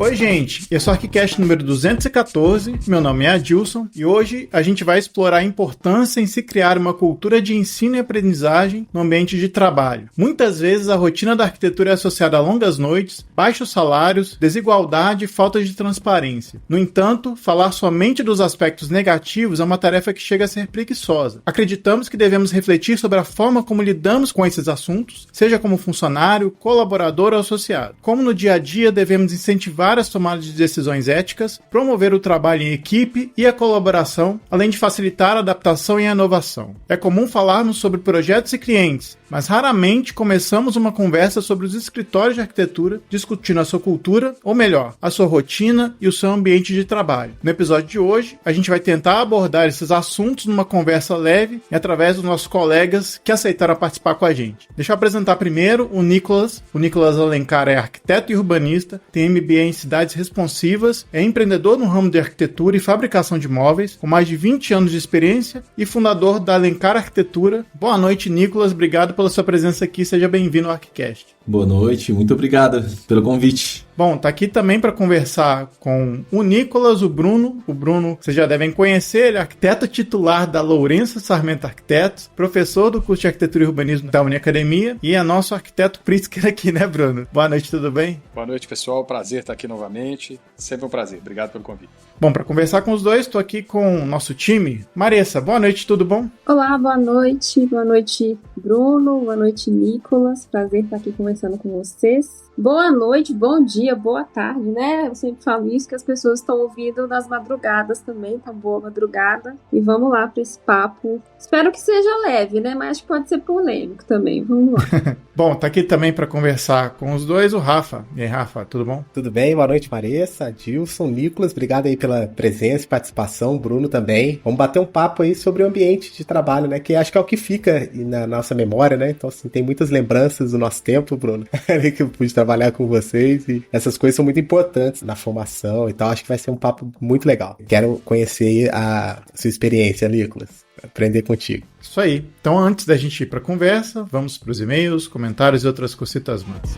Oi, gente, esse é o ArchiCast número 214, meu nome é Adilson e hoje a gente vai explorar a importância em se criar uma cultura de ensino e aprendizagem no ambiente de trabalho. Muitas vezes a rotina da arquitetura é associada a longas noites, baixos salários, desigualdade e falta de transparência. No entanto, falar somente dos aspectos negativos é uma tarefa que chega a ser preguiçosa. Acreditamos que devemos refletir sobre a forma como lidamos com esses assuntos, seja como funcionário, colaborador ou associado. Como no dia a dia devemos incentivar as tomadas de decisões éticas, promover o trabalho em equipe e a colaboração, além de facilitar a adaptação e a inovação. É comum falarmos sobre projetos e clientes, mas raramente começamos uma conversa sobre os escritórios de arquitetura, discutindo a sua cultura, ou melhor, a sua rotina e o seu ambiente de trabalho. No episódio de hoje, a gente vai tentar abordar esses assuntos numa conversa leve e através dos nossos colegas que aceitaram participar com a gente. Deixa eu apresentar primeiro o Nicolas. O Nicolas Alencar é arquiteto e urbanista, tem MBA em cidades responsivas, é empreendedor no ramo de arquitetura e fabricação de móveis, com mais de 20 anos de experiência e fundador da Alencar Arquitetura. Boa noite, Nicolas. Obrigado pela sua presença aqui. Seja bem-vindo ao ArchiCast. Boa noite, muito obrigado pelo convite. Bom, tá aqui também para conversar com o Nicolas, o Bruno. O Bruno, vocês já devem conhecer, ele é arquiteto titular da Lourenço Sarmento Arquitetos, professor do curso de Arquitetura e Urbanismo da Uniacademia e é nosso arquiteto Pritzker aqui, né, Bruno? Boa noite, tudo bem? Boa noite, pessoal. Prazer estar aqui novamente. Sempre um prazer. Obrigado pelo convite. Bom, para conversar com os dois, estou aqui com o nosso time. Maressa, boa noite, tudo bom? Olá, boa noite. Boa noite, Bruno. Boa noite, Nicolas. Prazer estar aqui conversando com vocês. Boa noite, bom dia, boa tarde, né? Eu sempre falo isso, que as pessoas estão ouvindo nas madrugadas também, então boa madrugada. E vamos lá para esse papo. Espero que seja leve, né? Mas pode ser polêmico também, vamos lá. Bom, tá aqui também para conversar com os dois o Rafa. E aí, Rafa, tudo bom? Tudo bem, boa noite, Maressa, Adilson, Nicolas, obrigado aí pela presença e participação, Bruno também. Vamos bater um papo aí sobre o ambiente de trabalho, né? Que acho que é o que fica na nossa memória, né? Então, assim, tem muitas lembranças do nosso tempo, Bruno, que eu pude trabalhar com vocês e essas coisas são muito importantes na formação e tal. Acho que vai ser um papo muito legal. Quero conhecer a sua experiência, Nicolas. Aprender contigo. Isso aí. Então, antes da gente ir para a conversa, vamos para os e-mails, comentários e outras cositas mais.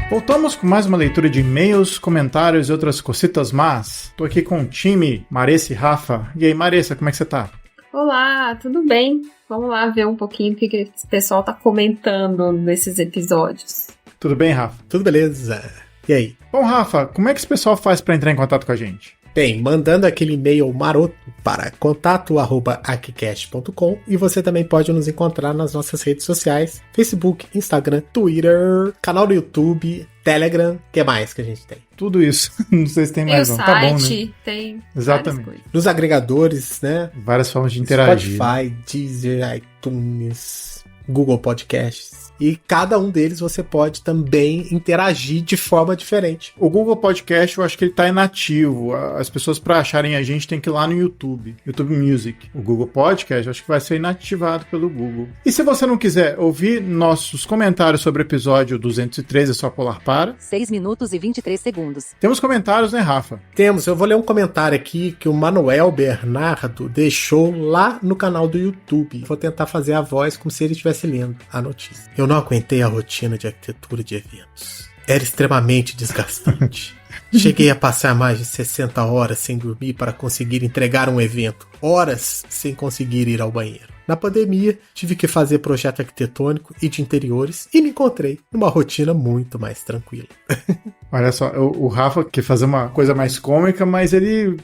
Voltamos com mais uma leitura de e-mails, comentários e outras cositas más. Tô aqui com o time Maressa e Rafa. E aí, Maressa, como é que você tá? Olá, tudo bem? Vamos lá ver um pouquinho o que esse pessoal tá comentando nesses episódios. Tudo bem, Rafa? Tudo beleza. E aí? Bom, Rafa, como é que esse pessoal faz para entrar em contato com a gente? Bem, mandando aquele e-mail maroto para contato@archicast.com e você também pode nos encontrar nas nossas redes sociais, Facebook, Instagram, Twitter, canal do YouTube, Telegram, o que mais que a gente tem? Tudo isso. Não sei se tem mais um. Tá bom, né? Tem exatamente. Nos agregadores, né? Várias formas de interagir. Spotify, Deezer, iTunes, Google Podcasts. E cada um deles você pode também interagir de forma diferente. O Google Podcast, eu acho que ele tá inativo. As pessoas, para acharem a gente, tem que ir lá no YouTube Music. O Google Podcast, eu acho que vai ser inativado pelo Google. E se você não quiser ouvir nossos comentários sobre o episódio 213, é só pular para 6 minutos e 23 segundos. Temos comentários, né, Rafa? Temos. Eu vou ler um comentário aqui que o Manuel Bernardo deixou lá no canal do YouTube. Vou tentar fazer a voz como se ele estivesse lendo a notícia. Eu não aguentei a rotina de arquitetura de eventos. Era extremamente desgastante. Cheguei a passar mais de 60 horas sem dormir para conseguir entregar um evento. Horas sem conseguir ir ao banheiro. Na pandemia, tive que fazer projeto arquitetônico e de interiores e me encontrei numa rotina muito mais tranquila. Olha só, o Rafa quer fazer uma coisa mais cômica, mas ele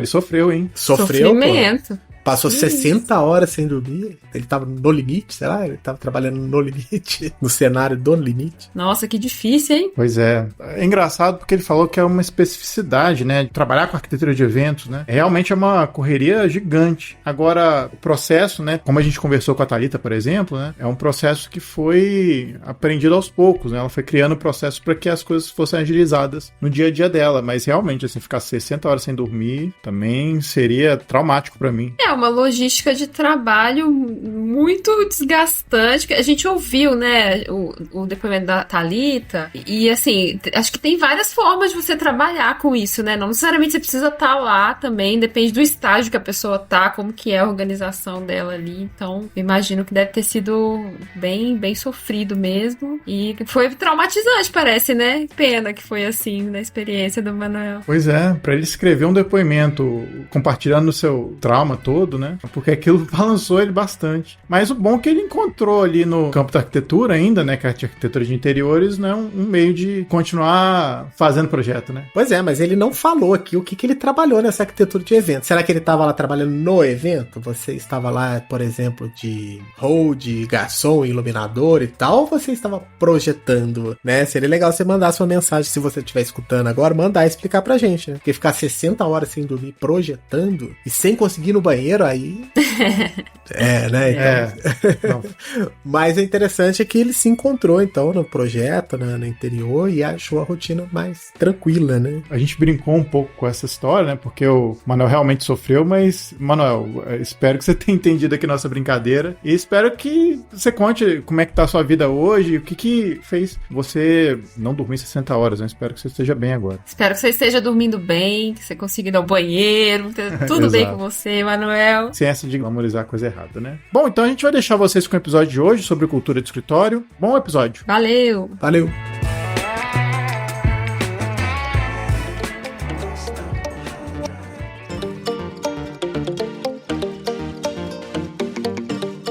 sofreu, hein? Sofrimento. Pô. Passou 60 horas sem dormir. Ele tava no limite, sei lá. Ele tava trabalhando no limite. No cenário do limite. Nossa, que difícil, hein? Pois é. É engraçado porque ele falou que é uma especificidade, né? De trabalhar com arquitetura de eventos, né? Realmente é uma correria gigante. Agora, o processo, né? Como a gente conversou com a Thalita, por exemplo, né? É um processo que foi aprendido aos poucos, né? Ela foi criando o processo para que as coisas fossem agilizadas no dia a dia dela. Mas realmente, assim, ficar 60 horas sem dormir também seria traumático para mim. uma logística de trabalho muito desgastante. A gente ouviu, né, o depoimento da Thalita, e assim, acho que tem várias formas de você trabalhar com isso, né? Não necessariamente você precisa estar lá também, depende do estágio que a pessoa tá, como que é a organização dela ali. Então, eu imagino que deve ter sido bem, bem sofrido mesmo. E foi traumatizante, parece, né? Pena que foi assim, na experiência do Manuel. Pois é, pra ele escrever um depoimento compartilhando o seu trauma todo, né? Porque aquilo balançou ele bastante. Mas o bom é que ele encontrou ali no campo da arquitetura ainda, né? Que é a arquitetura de interiores, né? Um meio de continuar fazendo projeto, né? Pois é, mas ele não falou aqui o que ele trabalhou nessa arquitetura de evento. Será que ele estava lá trabalhando no evento? Você estava lá, por exemplo, de hold, garçom, iluminador e tal? Ou você estava projetando, né? Seria legal você mandar sua mensagem, se você estiver escutando agora, mandar explicar pra gente, né? Porque ficar 60 horas sem dormir projetando e sem conseguir ir no banheiro, aí... né? Então... Mas é interessante que ele se encontrou, então, no projeto, né, no interior, e achou a rotina mais tranquila, né? A gente brincou um pouco com essa história, né? Porque o Manuel realmente sofreu, mas, Manuel, espero que você tenha entendido aqui nossa brincadeira e espero que você conte como é que tá a sua vida hoje, o que fez você não dormir 60 horas, né? Espero que você esteja bem agora. Espero que você esteja dormindo bem, que você consiga ir ao banheiro, tudo bem com você, Manuel. Sem essa de glamorizar a coisa errada, né? Bom, então a gente vai deixar vocês com o episódio de hoje sobre cultura de escritório. Bom episódio. Valeu! Valeu!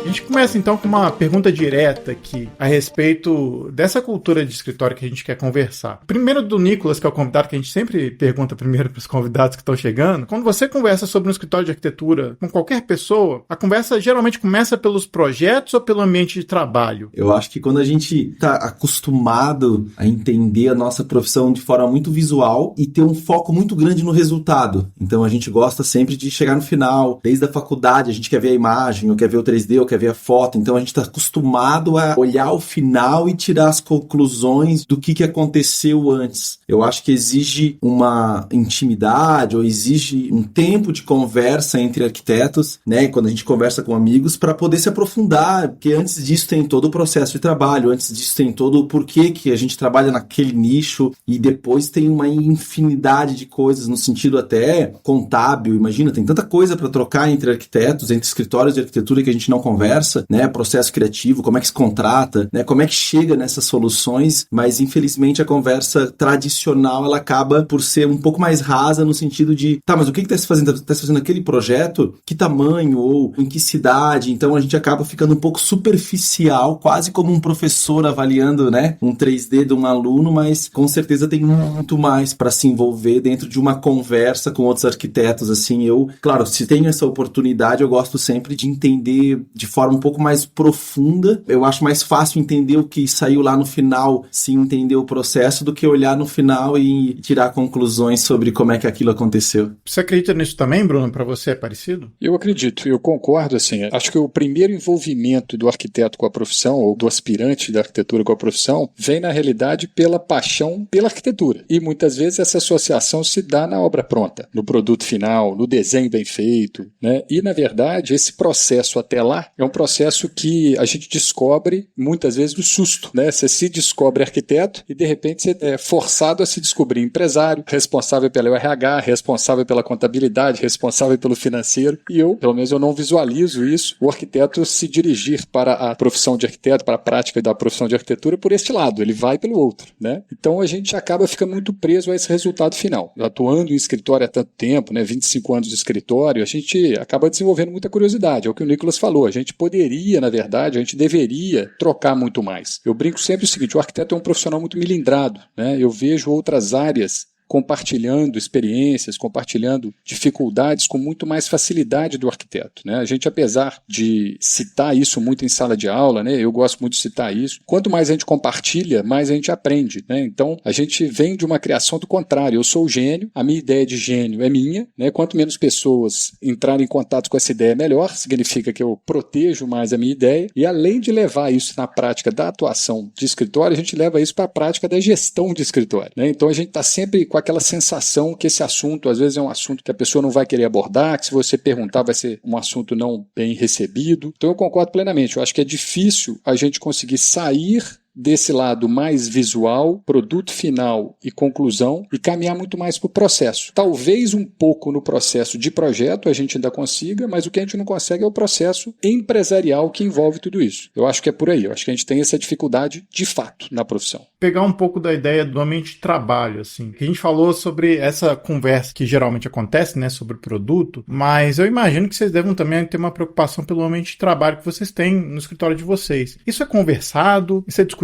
A gente começa então com uma pergunta direta aqui a respeito dessa cultura de escritório que a gente quer conversar. Primeiro do Nicolas, que é o convidado que a gente sempre pergunta primeiro para os convidados que estão chegando. Quando você conversa sobre um escritório de arquitetura com qualquer pessoa, a conversa geralmente começa pelos projetos ou pelo ambiente de trabalho? Eu acho que quando a gente está acostumado a entender a nossa profissão de forma muito visual e ter um foco muito grande no resultado. Então a gente gosta sempre de chegar no final, desde a faculdade a gente quer ver a imagem, ou quer ver o 3D, ou quer ver a foto, então a gente está acostumado a olhar o final e tirar as conclusões do que aconteceu antes. Eu acho que exige uma intimidade ou exige um tempo de conversa entre arquitetos, né, quando a gente conversa com amigos, para poder se aprofundar, porque antes disso tem todo o processo de trabalho, antes disso tem todo o porquê que a gente trabalha naquele nicho e depois tem uma infinidade de coisas no sentido até contábil, imagina, tem tanta coisa para trocar entre arquitetos, entre escritórios de arquitetura que a gente não conversa, né, processo criativo, como é que se contrata, né, como é que chega nessas soluções, mas infelizmente a conversa tradicional, ela acaba por ser um pouco mais rasa no sentido de, tá, mas o que tá se fazendo? Tá se fazendo aquele projeto? Que tamanho? Ou em que cidade? Então a gente acaba ficando um pouco superficial, quase como um professor avaliando, né, um 3D de um aluno, mas com certeza tem muito mais para se envolver dentro de uma conversa com outros arquitetos, assim. Eu, claro, se tenho essa oportunidade, eu gosto sempre de entender de forma um pouco mais profunda. Eu acho mais fácil entender o que saiu lá no final, se entender o processo, do que olhar no final e tirar conclusões sobre como é que aquilo aconteceu. Você acredita nisso também, Bruno? Para você é parecido? Eu acredito, eu concordo, assim, acho que o primeiro envolvimento do arquiteto com a profissão, ou do aspirante da arquitetura com a profissão, vem na realidade pela paixão pela arquitetura. E muitas vezes essa associação se dá na obra pronta, no produto final, no desenho bem feito, né? E na verdade esse processo até lá é um processo que a gente descobre muitas vezes do susto, né? Você se descobre arquiteto e de repente você é forçado a se descobrir empresário, responsável pelo RH, responsável pela contabilidade, responsável pelo financeiro. E eu, pelo menos eu não visualizo isso, o arquiteto se dirigir para a profissão de arquiteto, para a prática da profissão de arquitetura por este lado, ele vai pelo outro, né? Então a gente acaba ficando muito preso a esse resultado final. Atuando em escritório há tanto tempo, né, 25 anos de escritório, a gente acaba desenvolvendo muita curiosidade, é o que o Nicolas falou, a gente poderia, na verdade, a gente deveria trocar muito mais. Eu brinco sempre o seguinte, o arquiteto é um profissional muito milindrado, né? Eu vejo outras áreas compartilhando experiências, compartilhando dificuldades com muito mais facilidade do arquiteto, né? A gente, apesar de citar isso muito em sala de aula, né? Eu gosto muito de citar isso. Quanto mais a gente compartilha, mais a gente aprende, né? Então, a gente vem de uma criação do contrário. Eu sou o gênio, a minha ideia de gênio é minha, né? Quanto menos pessoas entrarem em contato com essa ideia, melhor. Significa que eu protejo mais a minha ideia. E além de levar isso na prática da atuação de escritório, a gente leva isso para a prática da gestão de escritório, né? Então, a gente está sempre com aquela sensação que esse assunto, às vezes, é um assunto que a pessoa não vai querer abordar, que se você perguntar vai ser um assunto não bem recebido. Então eu concordo plenamente. Eu acho que é difícil a gente conseguir sair desse lado mais visual, produto final e conclusão, e caminhar muito mais para o processo. Talvez um pouco no processo de projeto a gente ainda consiga, mas o que a gente não consegue é o processo empresarial que envolve tudo isso. Eu acho que é por aí. Eu acho que a gente tem essa dificuldade de fato na profissão. Pegar um pouco da ideia do ambiente de trabalho, assim. A gente falou sobre essa conversa que geralmente acontece, né, sobre o produto, mas eu imagino que vocês devem também ter uma preocupação pelo ambiente de trabalho que vocês têm no escritório de vocês. Isso é conversado? Isso é discutido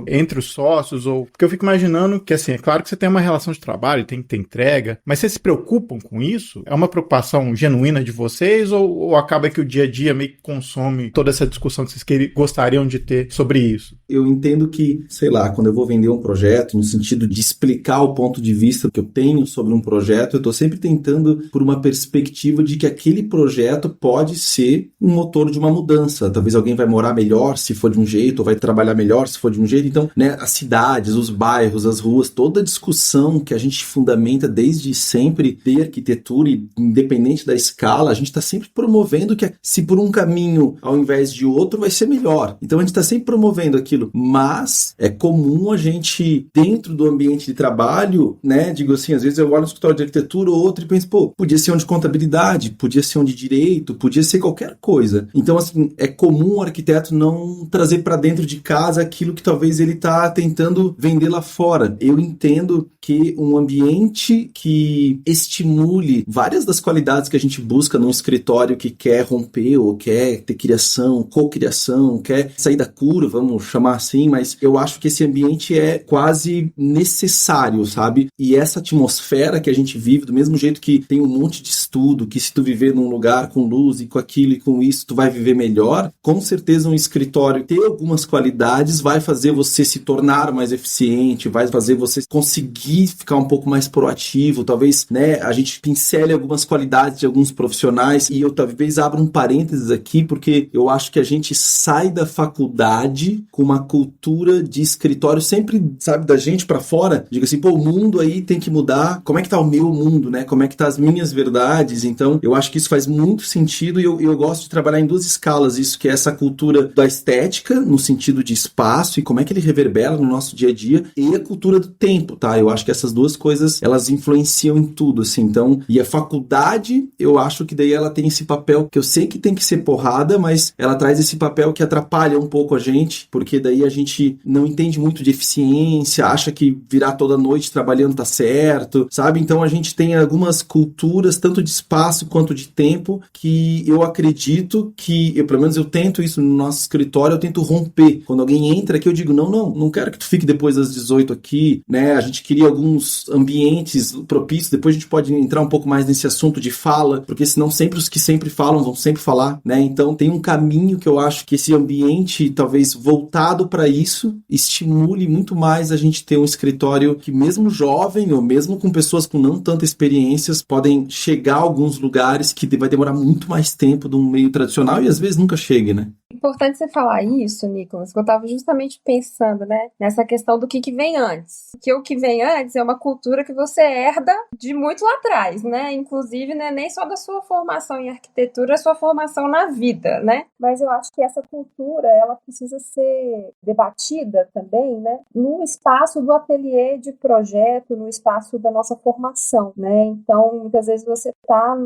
entre os sócios? Ou porque eu fico imaginando que, assim, é claro que você tem uma relação de trabalho, tem que ter entrega, mas vocês se preocupam com isso? É uma preocupação genuína de vocês ou acaba que o dia a dia meio que consome toda essa discussão que vocês gostariam de ter sobre isso? Eu entendo que, sei lá, quando eu vou vender um projeto, no sentido de explicar o ponto de vista que eu tenho sobre um projeto, eu estou sempre tentando por uma perspectiva de que aquele projeto pode ser um motor de uma mudança. Talvez alguém vai morar melhor se for de um jeito, ou vai trabalhar melhor se for de um jeito. Então, né, as cidades, os bairros, as ruas, toda a discussão que a gente fundamenta desde sempre de arquitetura, e independente da escala, a gente está sempre promovendo que se por um caminho ao invés de outro vai ser melhor. Então a gente está sempre promovendo aquilo, mas é comum a gente, dentro do ambiente de trabalho, né, digo assim, às vezes eu olho no escritório de arquitetura ou outro e penso, pô, podia ser um de contabilidade, podia ser um de direito, podia ser qualquer coisa. Então, assim, é comum o arquiteto não trazer para dentro de casa aquilo que talvez ele está tentando vender lá fora. Eu entendo que um ambiente que estimule várias das qualidades que a gente busca num escritório que quer romper ou quer ter criação, cocriação, quer sair da curva, vamos chamar assim, mas eu acho que esse ambiente é quase necessário, sabe? E essa atmosfera que a gente vive, do mesmo jeito que tem um monte de estudo, que se tu viver num lugar com luz e com aquilo e com isso, tu vai viver melhor, com certeza um escritório ter algumas qualidades vai fazer você se tornar mais eficiente, vai fazer você conseguir ficar um pouco mais proativo, talvez, né, a gente pincele algumas qualidades de alguns profissionais, e eu talvez abra um parênteses aqui, porque eu acho que a gente sai da faculdade com uma cultura de escritório sempre, sabe, da gente pra fora, diga assim, pô, o mundo aí tem que mudar, como é que tá o meu mundo, né, como é que tá as minhas verdades. Então eu acho que isso faz muito sentido, e eu gosto de trabalhar em duas escalas, isso que é essa cultura da estética, no sentido de espaço, e como é que ele reverbera no nosso dia a dia, e a cultura do tempo, tá, eu acho que essas duas coisas, elas influenciam em tudo, assim. Então, e a faculdade, eu acho que daí ela tem esse papel, que eu sei que tem que ser porrada, mas ela traz esse papel que atrapalha um pouco a gente, porque daí a gente não entende muito de eficiência, acha que virar toda noite trabalhando tá certo, sabe? Então a gente tem algumas culturas, tanto de espaço quanto de tempo, que eu acredito que, pelo menos eu tento isso no nosso escritório, eu tento romper. Quando alguém entra aqui, eu digo, não quero que tu fique depois das 18 aqui, né? A gente cria alguns ambientes propícios, depois a gente pode entrar um pouco mais nesse assunto de fala, porque senão sempre os que sempre falam vão sempre falar, né? Então tem um caminho que eu acho que esse ambiente, talvez voltado para isso, estimule muito mais a gente ter um escritório que mesmo jovem, ou mesmo com pessoas com não tanta experiências, podem chegar a alguns lugares que vai demorar muito mais tempo de um meio tradicional e às vezes nunca chegue, né? Importante você falar isso, Nicolas, que eu estava justamente pensando, né, nessa questão do que vem antes. Que o que vem antes é uma cultura que você herda de muito lá atrás, né? Inclusive, né, nem só da sua formação em arquitetura, a sua formação na vida, né? Mas eu acho que essa cultura, ela precisa ser debatida também, né, no espaço do ateliê de projeto, no espaço da nossa formação, né? Então, muitas vezes você está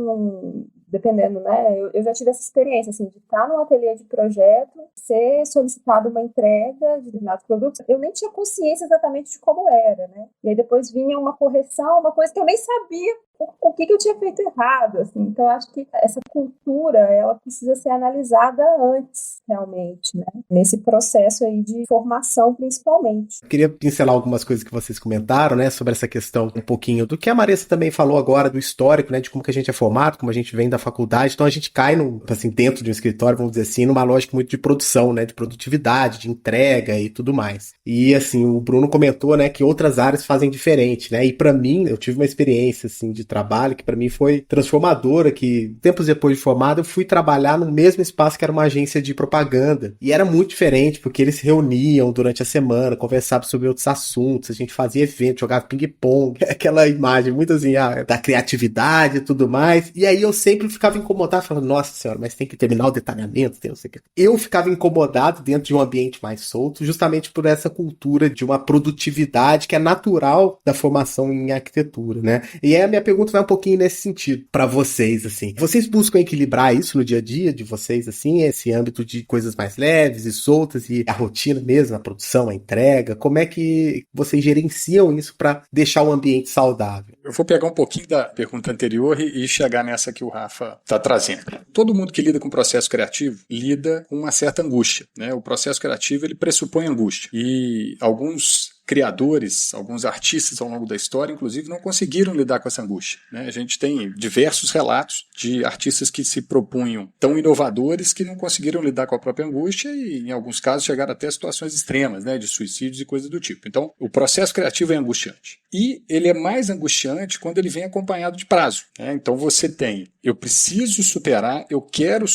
dependendo, né? Eu já tive essa experiência, assim, de estar num ateliê de projeto, ser solicitado uma entrega de determinados produtos, eu nem tinha consciência exatamente de como era, né? E aí depois vinha uma correção, uma coisa que eu nem sabia o que eu tinha feito errado, assim. Então, eu acho que essa cultura, ela precisa ser analisada antes, realmente, né? Nesse processo aí de formação, principalmente. Eu queria pincelar algumas coisas que vocês comentaram, né, sobre essa questão um pouquinho do que a Marissa também falou agora, do histórico, né, de como que a gente é formado, como a gente vem da da faculdade, então a gente cai dentro de um escritório, vamos dizer assim, numa lógica muito de produção, né, de produtividade, de entrega e tudo mais. E assim, o Bruno comentou, né, que outras áreas fazem diferente, né, e pra mim, eu tive uma experiência, assim, de trabalho que pra mim foi transformadora, que tempos depois de formado eu fui trabalhar no mesmo espaço que era uma agência de propaganda, e era muito diferente, porque eles se reuniam durante a semana, conversavam sobre outros assuntos, a gente fazia eventos, jogava ping-pong, aquela imagem muito assim, da criatividade e tudo mais, e aí eu sempre ficava incomodado, falando, nossa senhora, mas tem que terminar o detalhamento, tem não sei o que. Eu ficava incomodado dentro de um ambiente mais solto, justamente por essa cultura de uma produtividade que é natural da formação em arquitetura, né? E aí a minha pergunta vai um pouquinho nesse sentido, para vocês, assim. Vocês buscam equilibrar isso no dia a dia de vocês, assim, esse âmbito de coisas mais leves e soltas e a rotina mesmo, a produção, a entrega? Como é que vocês gerenciam isso para deixar o ambiente saudável? Eu vou pegar um pouquinho da pergunta anterior e chegar nessa que o Rafa está trazendo. Todo mundo que lida com processo criativo lida com uma certa angústia, né? O processo criativo, ele pressupõe angústia. E alguns criadores, alguns artistas ao longo da história, inclusive, não conseguiram lidar com essa angústia, né? A gente tem diversos relatos de artistas que se propunham tão inovadores que não conseguiram lidar com a própria angústia e, em alguns casos, chegaram até situações extremas, né, de suicídios e coisas do tipo. Então, o processo criativo é angustiante. E ele é mais angustiante quando ele vem acompanhado de prazo, né? Então, você tem, eu preciso superar, eu quero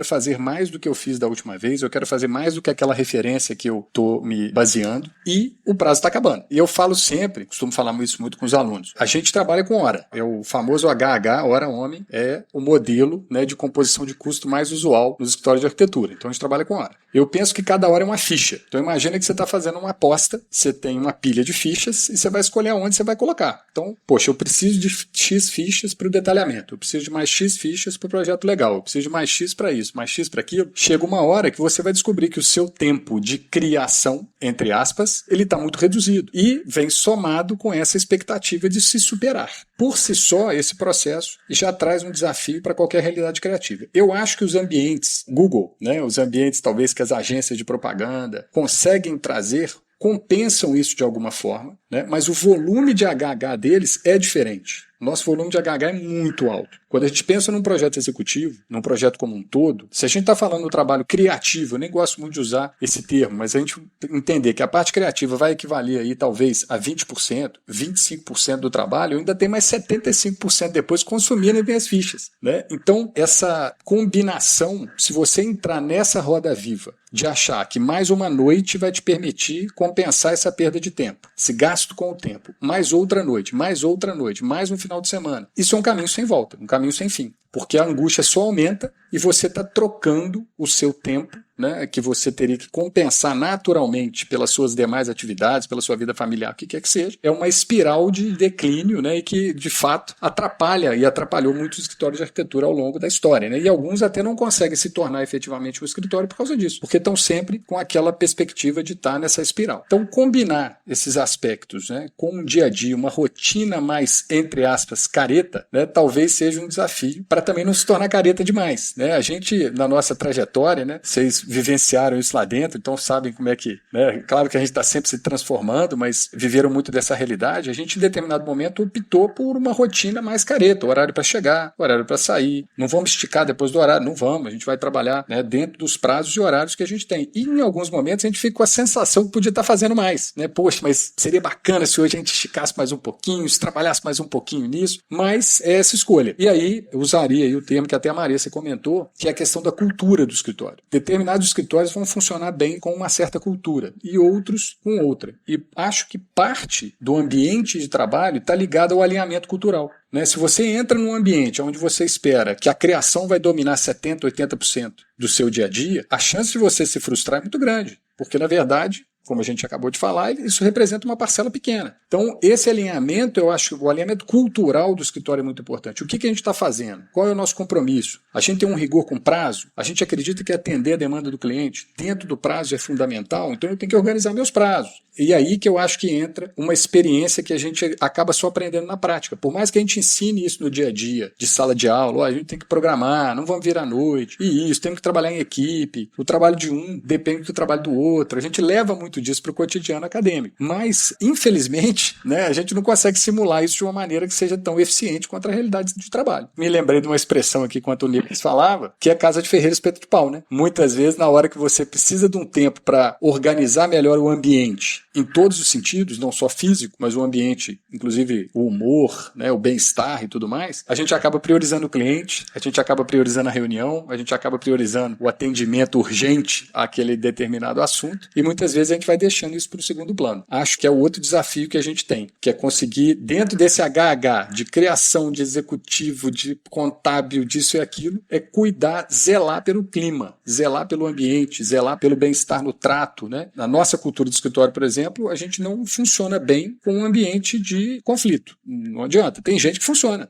fazer mais do que eu fiz da última vez, eu quero fazer mais do que aquela referência que eu estou me baseando, e o prazo está acabando. E eu falo sempre, costumo falar isso muito com os alunos, a gente trabalha com hora. É o famoso HH, hora homem, é o modelo, né, de composição de custo mais usual nos escritórios de arquitetura. Então a gente trabalha com hora. Eu penso que cada hora é uma ficha. Então imagina que você está fazendo uma aposta, você tem uma pilha de fichas e você vai escolher aonde você vai colocar. Então, poxa, eu preciso de X fichas para o detalhamento, eu preciso de mais X fichas para o projeto legal, eu preciso de mais X para isso, mais X para aquilo. Chega uma hora que você vai descobrir que o seu tempo de criação, entre aspas, ele está muito reduzido e vem somado com essa expectativa de se superar. Por si só, esse processo já traz um desafio para qualquer realidade criativa. Eu acho que os ambientes Google, né, os ambientes talvez que as agências de propaganda conseguem trazer, compensam isso de alguma forma, né, mas o volume de HH deles é diferente. Nosso volume de HH é muito alto. Quando a gente pensa num projeto executivo, num projeto como um todo, se a gente está falando do trabalho criativo, eu nem gosto muito de usar esse termo, mas a gente entender que a parte criativa vai equivaler aí talvez a 20%, 25% do trabalho, eu ainda tenho mais 75% depois consumindo as minhas fichas, né? Então, essa combinação, se você entrar nessa roda viva de achar que mais uma noite vai te permitir compensar essa perda de tempo, esse gasto com o tempo, mais outra noite, mais um final de semana. Isso é um caminho sem volta, um caminho sem fim, porque a angústia só aumenta e você está trocando o seu tempo, né, que você teria que compensar naturalmente pelas suas demais atividades, pela sua vida familiar, o que quer que seja. É uma espiral de declínio, né, e que, de fato, atrapalha e atrapalhou muitos escritórios de arquitetura ao longo da história, né, e alguns até não conseguem se tornar efetivamente um escritório por causa disso, porque estão sempre com aquela perspectiva de estar nessa espiral. Então, combinar esses aspectos, né, com um dia a dia, uma rotina mais, entre aspas, careta, né, talvez seja um desafio para também não se tornar careta demais, né? A gente, na nossa trajetória, né, vocês vivenciaram isso lá dentro, então sabem como é que, né, claro que a gente está sempre se transformando, mas viveram muito dessa realidade. A gente, em determinado momento, optou por uma rotina mais careta, horário para chegar, horário para sair, não vamos esticar depois do horário, não vamos, a gente vai trabalhar, né, dentro dos prazos e horários que a gente tem. E em alguns momentos a gente fica com a sensação que podia estar fazendo mais, né? Poxa, mas seria bacana se hoje a gente esticasse mais um pouquinho, se trabalhasse mais um pouquinho nisso, mas é essa escolha. E aí, eu usaria aí o termo que até a Marissa comentou, que é a questão da cultura do escritório. Determinados escritórios vão funcionar bem com uma certa cultura e outros com outra. E acho que parte do ambiente de trabalho está ligado ao alinhamento cultural, né? Se você entra num ambiente onde você espera que a criação vai dominar 70%, 80% do seu dia a dia, a chance de você se frustrar é muito grande, porque na verdade, como a gente acabou de falar, isso representa uma parcela pequena. Então, esse alinhamento, eu acho que o alinhamento cultural do escritório é muito importante. O que a gente está fazendo? Qual é o nosso compromisso? A gente tem um rigor com prazo? A gente acredita que atender a demanda do cliente dentro do prazo é fundamental? Então, eu tenho que organizar meus prazos. E aí que eu acho que entra uma experiência que a gente acaba só aprendendo na prática. Por mais que a gente ensine isso no dia a dia, de sala de aula, a gente tem que programar, não vamos vir à noite, e isso, temos que trabalhar em equipe, o trabalho de um depende do trabalho do outro. A gente leva muito muito disso para o cotidiano acadêmico. Mas, infelizmente, né, a gente não consegue simular isso de uma maneira que seja tão eficiente quanto a realidade de trabalho. Me lembrei de uma expressão aqui, enquanto o Nicolas falava, que é casa de ferreiro espeto de pau, né? Muitas vezes, na hora que você precisa de um tempo para organizar melhor o ambiente, em todos os sentidos, não só físico, mas o ambiente, inclusive o humor, né, o bem-estar e tudo mais, a gente acaba priorizando o cliente, a gente acaba priorizando a reunião, a gente acaba priorizando o atendimento urgente àquele determinado assunto, e muitas vezes a gente vai deixando isso para o segundo plano. Acho que é o outro desafio que a gente tem, que é conseguir, dentro desse HH de criação, de executivo, de contábil, disso e aquilo, é cuidar, zelar pelo clima, zelar pelo ambiente, zelar pelo bem-estar no trato, né? Na nossa cultura de escritório, por exemplo, a gente não funciona bem com um ambiente de conflito. Não adianta. Tem gente que funciona,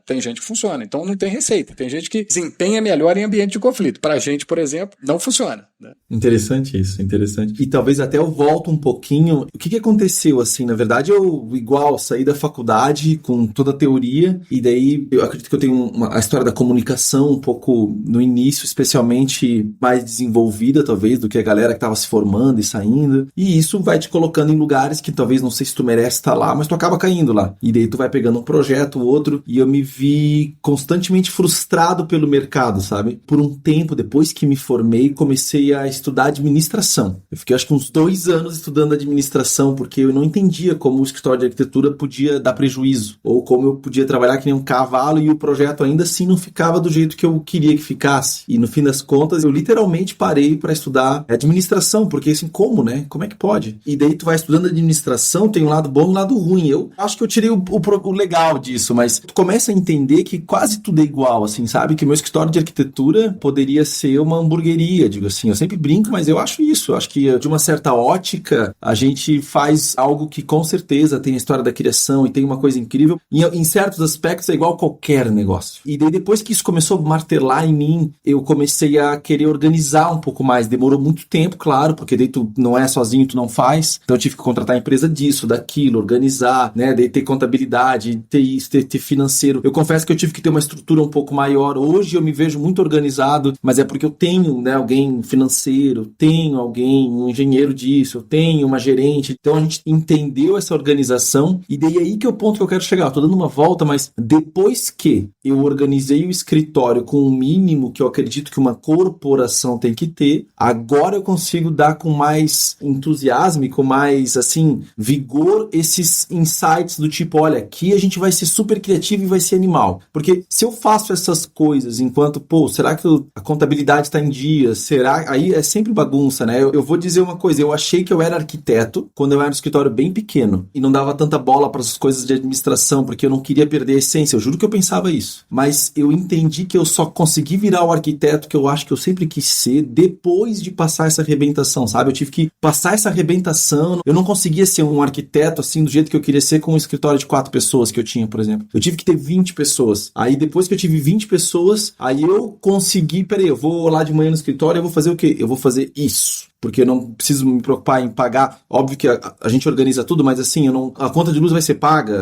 então não tem receita. Tem gente que desempenha melhor em ambiente de conflito. Pra gente, por exemplo, não funciona, né? Interessante isso, interessante. E talvez até eu volto um pouquinho. O que aconteceu, assim? Na verdade, eu, igual, saí da faculdade com toda a teoria, e daí eu acredito que eu tenho a história da comunicação um pouco no início, especialmente mais desenvolvida, talvez, do que a galera que estava se formando e saindo. E isso vai te colocando em lugares que talvez não sei se tu merece estar lá, mas tu acaba caindo lá. E daí tu vai pegando um projeto, outro, e eu me vi constantemente frustrado pelo mercado, sabe? Por um tempo, depois que me formei, comecei a estudar administração. Eu fiquei acho que uns 2 anos estudando administração, porque eu não entendia como o escritório de arquitetura podia dar prejuízo, ou como eu podia trabalhar que nem um cavalo e o projeto ainda assim não ficava do jeito que eu queria que ficasse. E no fim das contas, eu literalmente parei para estudar administração, porque assim, como, né? Como é que pode? E daí tu vai estudando administração, tem um lado bom e um lado ruim. Eu acho que eu tirei o legal disso, mas tu começa a entender que quase tudo é igual, assim, sabe? Que meu escritório de arquitetura poderia ser uma hamburgueria, digo assim. Eu sempre brinco, mas eu acho isso. Eu acho que de uma certa ótica, a gente faz algo que com certeza tem a história da criação e tem uma coisa incrível. E em certos aspectos é igual a qualquer negócio. E daí depois que isso começou a martelar em mim, eu comecei a querer organizar um pouco mais. Demorou muito tempo, claro, porque daí tu não é sozinho, tu não faz. Então eu tive que contratar a empresa disso, daquilo, organizar, né? Daí ter contabilidade, ter isso, ter financeiro. Eu confesso que eu tive que ter uma estrutura um pouco maior. Hoje eu me vejo muito organizado, mas é porque eu tenho, né, alguém financeiro, tenho alguém, um engenheiro disso, eu tenho uma gerente. Então a gente entendeu essa organização e daí aí que é o ponto que eu quero chegar. Eu tô dando uma volta, mas depois que eu organizei o escritório com o mínimo que eu acredito que uma corporação tem que ter, agora eu consigo dar com mais entusiasmo e com mais, assim, vigor esses insights do tipo, olha, aqui a gente vai ser super criativo e vai ser animal. Porque se eu faço essas coisas enquanto, será que a contabilidade está em dia? Será? Aí é sempre bagunça, né? Eu vou dizer uma coisa, eu achei que eu era arquiteto quando eu era um escritório bem pequeno e não dava tanta bola para essas coisas de administração, porque eu não queria perder a essência. Eu juro que eu pensava isso. Mas eu entendi que eu só consegui virar o arquiteto que eu acho que eu sempre quis ser depois de passar essa arrebentação, sabe? Eu tive que passar essa arrebentação. Eu não conseguia ser um arquiteto assim do jeito que eu queria ser com um escritório de 4 pessoas que eu tinha, por exemplo. Eu tive que ter 20 pessoas. Aí depois que eu tive 20 pessoas, aí eu consegui, eu vou lá de manhã no escritório, eu vou fazer o quê? Eu vou fazer isso. Porque eu não preciso me preocupar em pagar. Óbvio que a gente organiza tudo, mas assim, a conta de luz vai ser paga,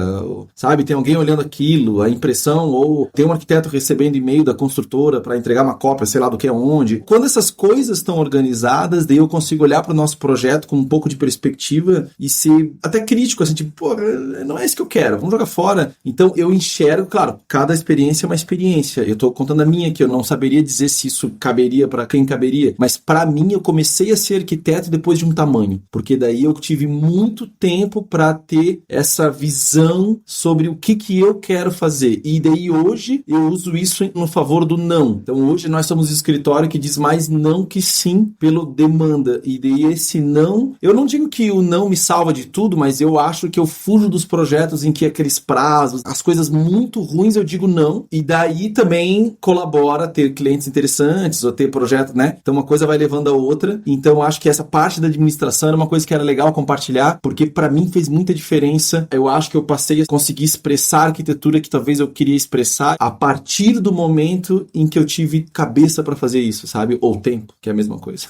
sabe? Tem alguém olhando aquilo, a impressão, ou tem um arquiteto recebendo e-mail da construtora para entregar uma cópia, sei lá do que aonde. Quando essas coisas estão organizadas, daí eu consigo olhar para o nosso projeto com um pouco de perspectiva e ser até crítico, assim, tipo, não é isso que eu quero, vamos jogar fora. Então eu enxergo, claro, cada experiência é uma experiência. Eu tô contando a minha aqui, eu não saberia dizer se isso caberia para quem caberia, mas para mim eu comecei a ser arquiteto depois de um tamanho, porque daí eu tive muito tempo para ter essa visão sobre o que eu quero fazer, e daí hoje eu uso isso no favor do não. Então hoje nós somos um escritório que diz mais não que sim pelo demanda, e daí esse não, eu não digo que o não me salva de tudo, mas eu acho que eu fujo dos projetos em que aqueles prazos, as coisas muito ruins eu digo não, e daí também colabora ter clientes interessantes, ou ter projetos, né? Então uma coisa vai levando a outra. Então eu acho que essa parte da administração era uma coisa que era legal compartilhar, porque para mim fez muita diferença. Eu acho que eu passei a conseguir expressar a arquitetura que talvez eu queria expressar a partir do momento em que eu tive cabeça para fazer isso, sabe? Ou tempo, que é a mesma coisa.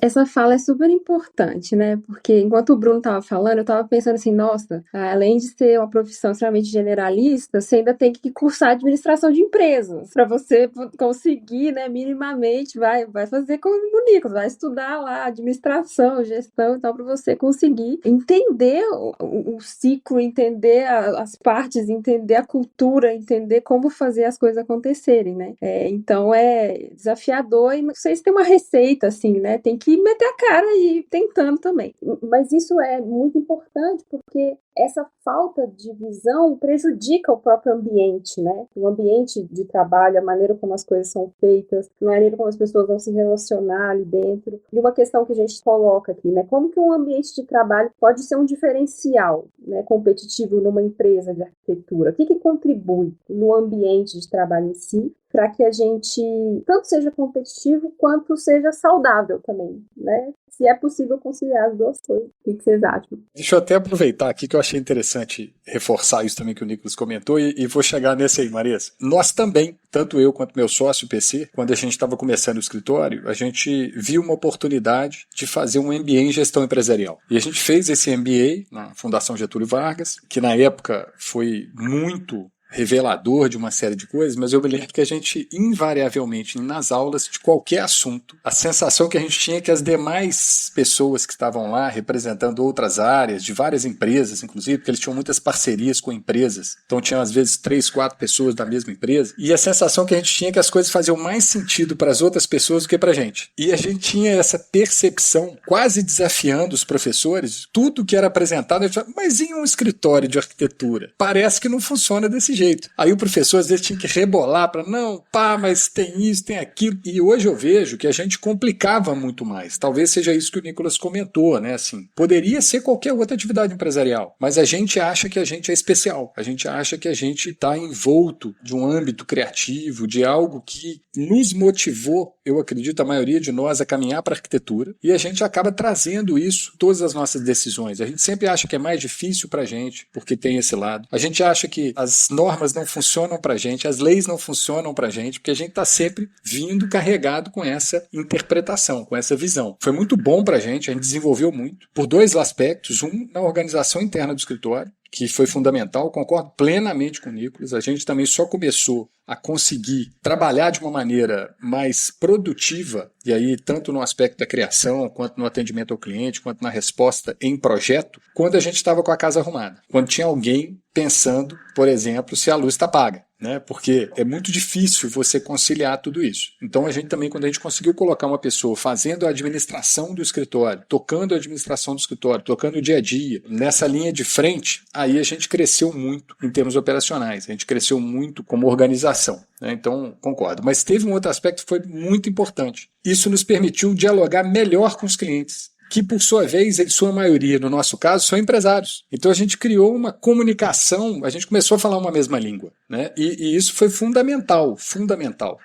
Essa fala é super importante, né? Porque enquanto o Bruno tava falando, eu tava pensando assim, nossa, além de ser uma profissão extremamente generalista, você ainda tem que cursar administração de empresas para você conseguir, né, minimamente, vai fazer como o Nicolas, vai estudar lá estudar administração, gestão e tal, para você conseguir entender o ciclo, entender as partes, entender a cultura, entender como fazer as coisas acontecerem, né? Então é desafiador e não sei se tem uma receita, assim, né? Tem que meter a cara e ir tentando também. Mas isso é muito importante porque essa falta de visão prejudica o próprio ambiente, né? O ambiente de trabalho, a maneira como as coisas são feitas, a maneira como as pessoas vão se relacionar ali dentro. E uma questão que a gente coloca aqui, né? Como que um ambiente de trabalho pode ser um diferencial, né, competitivo numa empresa de arquitetura? O que contribui no ambiente de trabalho em si para que a gente tanto seja competitivo quanto seja saudável também, né? Se é possível conciliar as duas coisas. O que vocês acham? Deixa eu até aproveitar aqui que eu achei interessante reforçar isso também que o Nicolas comentou e vou chegar nesse aí, Marisa. Nós também, tanto eu quanto meu sócio, o PC, quando a gente estava começando o escritório, a gente viu uma oportunidade de fazer um MBA em gestão empresarial. E a gente fez esse MBA na Fundação Getúlio Vargas, que na época foi muito revelador de uma série de coisas, mas eu me lembro que a gente, invariavelmente, nas aulas de qualquer assunto, a sensação que a gente tinha é que as demais pessoas que estavam lá, representando outras áreas, de várias empresas, inclusive, porque eles tinham muitas parcerias com empresas, então tinham às vezes 3, 4 pessoas da mesma empresa, e a sensação que a gente tinha é que as coisas faziam mais sentido para as outras pessoas do que para a gente. E a gente tinha essa percepção, quase desafiando os professores, tudo que era apresentado, a gente falava, mas em um escritório de arquitetura, parece que não funciona desse jeito. Aí o professor às vezes tinha que rebolar para não, mas tem isso, tem aquilo. E hoje eu vejo que a gente complicava muito mais. Talvez seja isso que o Nicolas comentou, né? Assim, poderia ser qualquer outra atividade empresarial, mas a gente acha que a gente é especial. A gente acha que a gente está envolto de um âmbito criativo, de algo que nos motivou, eu acredito, a maioria de nós a caminhar para a arquitetura, e a gente acaba trazendo isso, todas as nossas decisões. A gente sempre acha que é mais difícil para a gente, porque tem esse lado. A gente acha que as normas não funcionam para a gente, as leis não funcionam para a gente, porque a gente está sempre vindo carregado com essa interpretação, com essa visão. Foi muito bom para a gente desenvolveu muito, por dois aspectos. Um, na organização interna do escritório, que foi fundamental, concordo plenamente com o Nicolas. A gente também só começou a conseguir trabalhar de uma maneira mais produtiva, e aí tanto no aspecto da criação, quanto no atendimento ao cliente, quanto na resposta em projeto, quando a gente estava com a casa arrumada. Quando tinha alguém pensando, por exemplo, se a luz está paga, né? Porque é muito difícil você conciliar tudo isso. Então a gente também, quando a gente conseguiu colocar uma pessoa fazendo a administração do escritório, tocando a administração do escritório, tocando o dia a dia, nessa linha de frente, aí a gente cresceu muito em termos operacionais, a gente cresceu muito como organização, né? Então, concordo. Mas teve um outro aspecto que foi muito importante. Isso nos permitiu dialogar melhor com os clientes, que por sua vez, em sua maioria, no nosso caso, são empresários. Então a gente criou uma comunicação, a gente começou a falar uma mesma língua, né? E isso foi fundamental.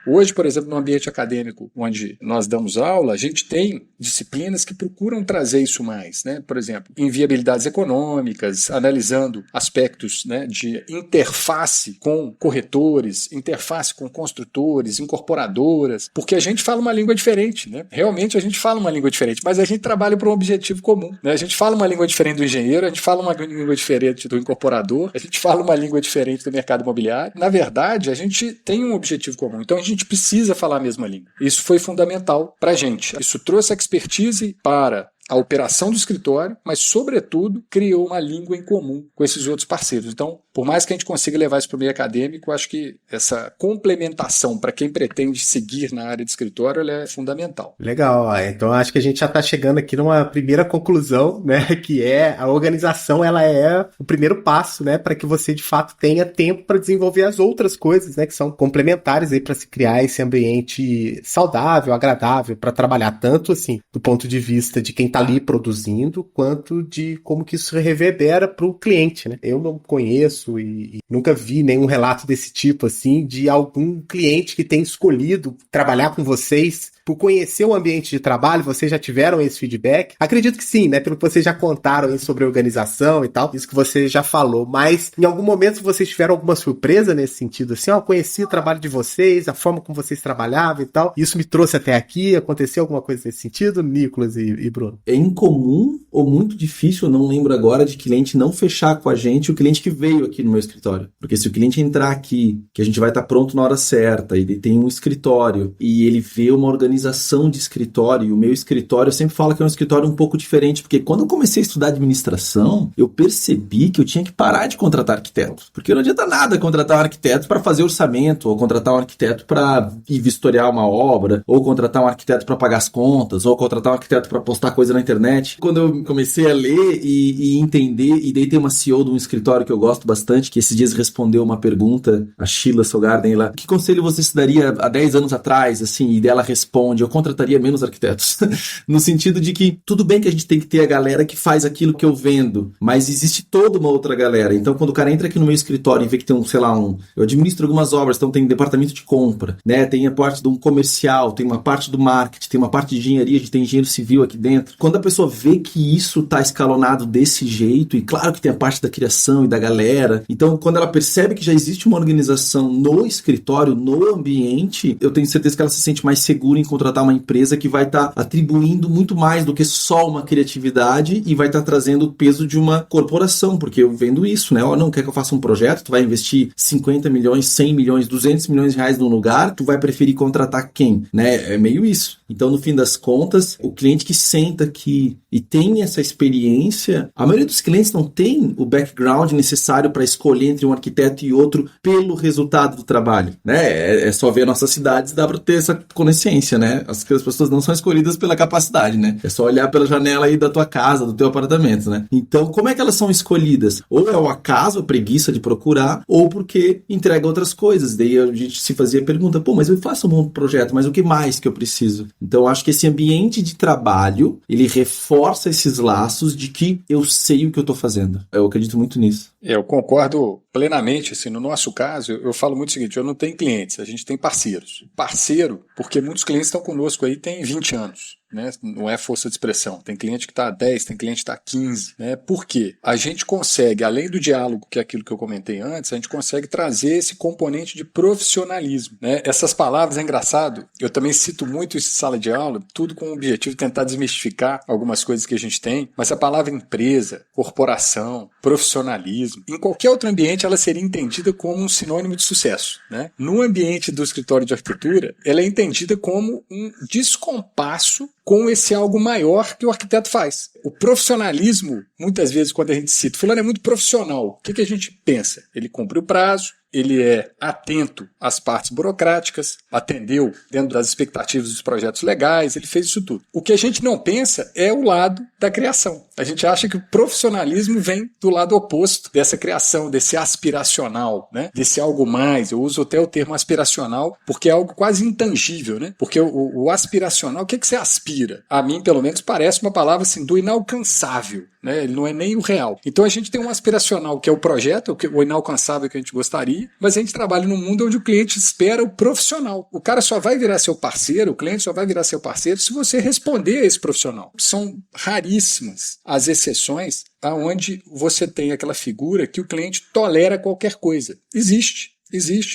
Hoje, por exemplo, no ambiente acadêmico onde nós damos aula, a gente tem disciplinas que procuram trazer isso mais, né? Por exemplo, em viabilidades econômicas, analisando aspectos, né, de interface com corretores, interface com construtores, incorporadoras, porque a gente fala uma língua diferente, né? Realmente a gente fala uma língua diferente, mas a gente trabalha para um objetivo comum, né? A gente fala uma língua diferente do engenheiro, a gente fala uma língua diferente do incorporador, a gente fala uma língua diferente do mercado imobiliário. Na verdade, a gente tem um objetivo comum, então a gente precisa falar a mesma língua. Isso foi fundamental para a gente. Isso trouxe expertise para a operação do escritório, mas, sobretudo, criou uma língua em comum com esses outros parceiros. Então, por mais que a gente consiga levar isso para o meio acadêmico, acho que essa complementação para quem pretende seguir na área de escritório, ela é fundamental. Legal, então acho que a gente já está chegando aqui numa primeira conclusão, né, que é a organização, ela é o primeiro passo, né, para que você de fato tenha tempo para desenvolver as outras coisas, né, que são complementares aí para se criar esse ambiente saudável, agradável, para trabalhar tanto assim do ponto de vista de quem está ali produzindo, quanto de como que isso reverbera para o cliente, né? Eu não conheço e nunca vi nenhum relato desse tipo, assim, de algum cliente que tenha escolhido trabalhar com vocês por conhecer o ambiente de trabalho. Vocês já tiveram esse feedback? Acredito que sim, né? Pelo que vocês já contaram aí sobre a organização e tal, isso que você já falou, mas em algum momento vocês tiveram alguma surpresa nesse sentido, assim, conheci o trabalho de vocês, a forma como vocês trabalhavam e tal, isso me trouxe até aqui, aconteceu alguma coisa nesse sentido, Nicolas e Bruno? É incomum ou muito difícil, eu não lembro agora, de cliente não fechar com a gente, o cliente que veio aqui no meu escritório. Porque se o cliente entrar aqui, que a gente vai estar pronto na hora certa, ele tem um escritório e ele vê uma organização organização de escritório. E o meu escritório, eu sempre falo que é um escritório um pouco diferente, porque quando eu comecei a estudar administração, eu percebi que eu tinha que parar de contratar arquitetos. Porque não adianta nada contratar um arquiteto para fazer orçamento, ou contratar um arquiteto para ir vistoriar uma obra, ou contratar um arquiteto para pagar as contas, ou contratar um arquiteto para postar coisa na internet. Quando eu comecei a ler e entender, e daí tem uma CEO de um escritório que eu gosto bastante, que esses dias respondeu uma pergunta, a Sheila Sogarden lá, que conselho você se daria há 10 anos atrás, assim, e dela responde, eu contrataria menos arquitetos. No sentido de que tudo bem que a gente tem que ter a galera que faz aquilo que eu vendo, mas existe toda uma outra galera. Então, quando o cara entra aqui no meu escritório e vê que tem eu administro algumas obras, então tem departamento de compra, né? Tem a parte de um comercial, tem uma parte do marketing, tem uma parte de engenharia, a gente tem engenheiro civil aqui dentro. Quando a pessoa vê que isso tá escalonado desse jeito, e claro que tem a parte da criação e da galera, então quando ela percebe que já existe uma organização no escritório, no ambiente, eu tenho certeza que ela se sente mais segura em contratar uma empresa que vai estar atribuindo muito mais do que só uma criatividade e vai estar trazendo o peso de uma corporação, porque eu vendo isso, né? Não quer que eu faça um projeto, tu vai investir 50 milhões, 100 milhões, 200 milhões de reais num lugar, tu vai preferir contratar quem, né? É meio isso. Então, no fim das contas, o cliente que senta aqui e tem essa experiência, a maioria dos clientes não tem o background necessário para escolher entre um arquiteto e outro pelo resultado do trabalho, né? É só ver nossas cidades, dá para ter essa consciência, né? As pessoas não são escolhidas pela capacidade, né? É só olhar pela janela aí da tua casa, do teu apartamento, né? Então, como é que elas são escolhidas? Ou é o acaso, a preguiça de procurar, ou porque entrega outras coisas. Daí a gente se fazia a pergunta, mas eu faço um bom projeto, mas o que mais que eu preciso? Então, acho que esse ambiente de trabalho, ele reforça esses laços de que eu sei o que eu estou fazendo. Eu acredito muito nisso. Eu concordo plenamente, assim, no nosso caso, eu falo muito o seguinte, eu não tenho clientes, a gente tem parceiros. Parceiro, porque muitos clientes estão conosco aí tem 20 anos. Né? Não é força de expressão. Tem cliente que está há 10, tem cliente que está há 15. Né? Por quê? A gente consegue, além do diálogo, que é aquilo que eu comentei antes, a gente consegue trazer esse componente de profissionalismo. Né? Essas palavras, é engraçado, eu também cito muito isso em sala de aula, tudo com o objetivo de tentar desmistificar algumas coisas que a gente tem, mas a palavra empresa, corporação, profissionalismo, em qualquer outro ambiente ela seria entendida como um sinônimo de sucesso. Né? No ambiente do escritório de arquitetura, ela é entendida como um descompasso com esse algo maior que o arquiteto faz. O profissionalismo, muitas vezes, quando a gente cita, fulano é muito profissional, o que a gente pensa? Ele cumpre o prazo, ele é atento às partes burocráticas, atendeu dentro das expectativas dos projetos legais, ele fez isso tudo. O que a gente não pensa é o lado da criação. A gente acha que o profissionalismo vem do lado oposto dessa criação, desse aspiracional, né? Desse algo mais. Eu uso até o termo aspiracional porque é algo quase intangível, né? Porque o aspiracional, o que você aspira? A mim, pelo menos, parece uma palavra assim, do inalcançável. Né? Ele não é nem o real. Então a gente tem um aspiracional que é o projeto, o inalcançável que a gente gostaria, mas a gente trabalha num mundo onde o cliente espera o profissional. O cara só vai virar seu parceiro, o cliente só vai virar seu parceiro se você responder a esse profissional. São raríssimas as exceções onde você tem aquela figura que o cliente tolera qualquer coisa. Existe,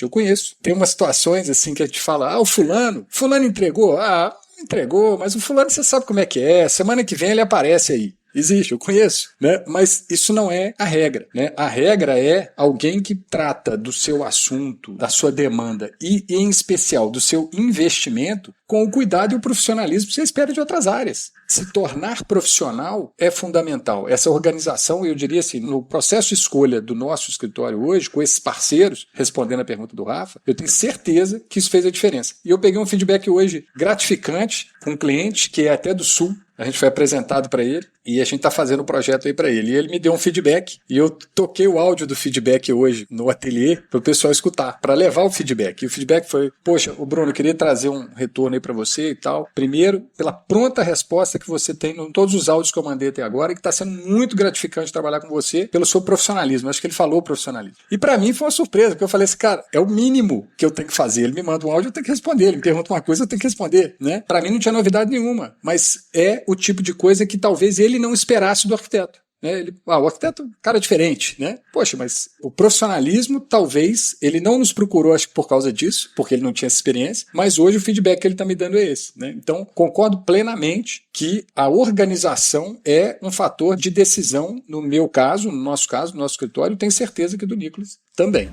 eu conheço. Tem umas situações assim que a gente fala, o fulano entregou? Entregou, mas o fulano você sabe como é que é, semana que vem ele aparece aí. Existe, eu conheço, né? Mas isso não é a regra, né? A regra é alguém que trata do seu assunto, da sua demanda e, em especial, do seu investimento com o cuidado e o profissionalismo que você espera de outras áreas. Se tornar profissional é fundamental. Essa organização, eu diria assim, no processo de escolha do nosso escritório hoje, com esses parceiros, respondendo a pergunta do Rafa, eu tenho certeza que isso fez a diferença. E eu peguei um feedback hoje gratificante com um cliente que é até do Sul. A gente foi apresentado para ele e a gente está fazendo o projeto aí para ele. E ele me deu um feedback e eu toquei o áudio do feedback hoje no ateliê para o pessoal escutar, para levar o feedback. E o feedback foi, poxa, Bruno, eu queria trazer um retorno aí para você e tal. Primeiro, pela pronta resposta que você tem em todos os áudios que eu mandei até agora e que está sendo muito gratificante trabalhar com você pelo seu profissionalismo. Acho que ele falou profissionalismo. E para mim foi uma surpresa, porque eu falei assim, cara, é o mínimo que eu tenho que fazer. Ele me manda um áudio, eu tenho que responder. Ele me pergunta uma coisa, eu tenho que responder, né? Para mim não tinha novidade nenhuma, mas é o tipo de coisa que talvez ele não esperasse do arquiteto. Né? O arquiteto é um cara diferente, né? Poxa, mas o profissionalismo talvez ele não nos procurou, acho que por causa disso, porque ele não tinha essa experiência, mas hoje o feedback que ele está me dando é esse. Né? Então, concordo plenamente que a organização é um fator de decisão, no meu caso, no nosso caso, no nosso escritório, tenho certeza que do Nicolas também.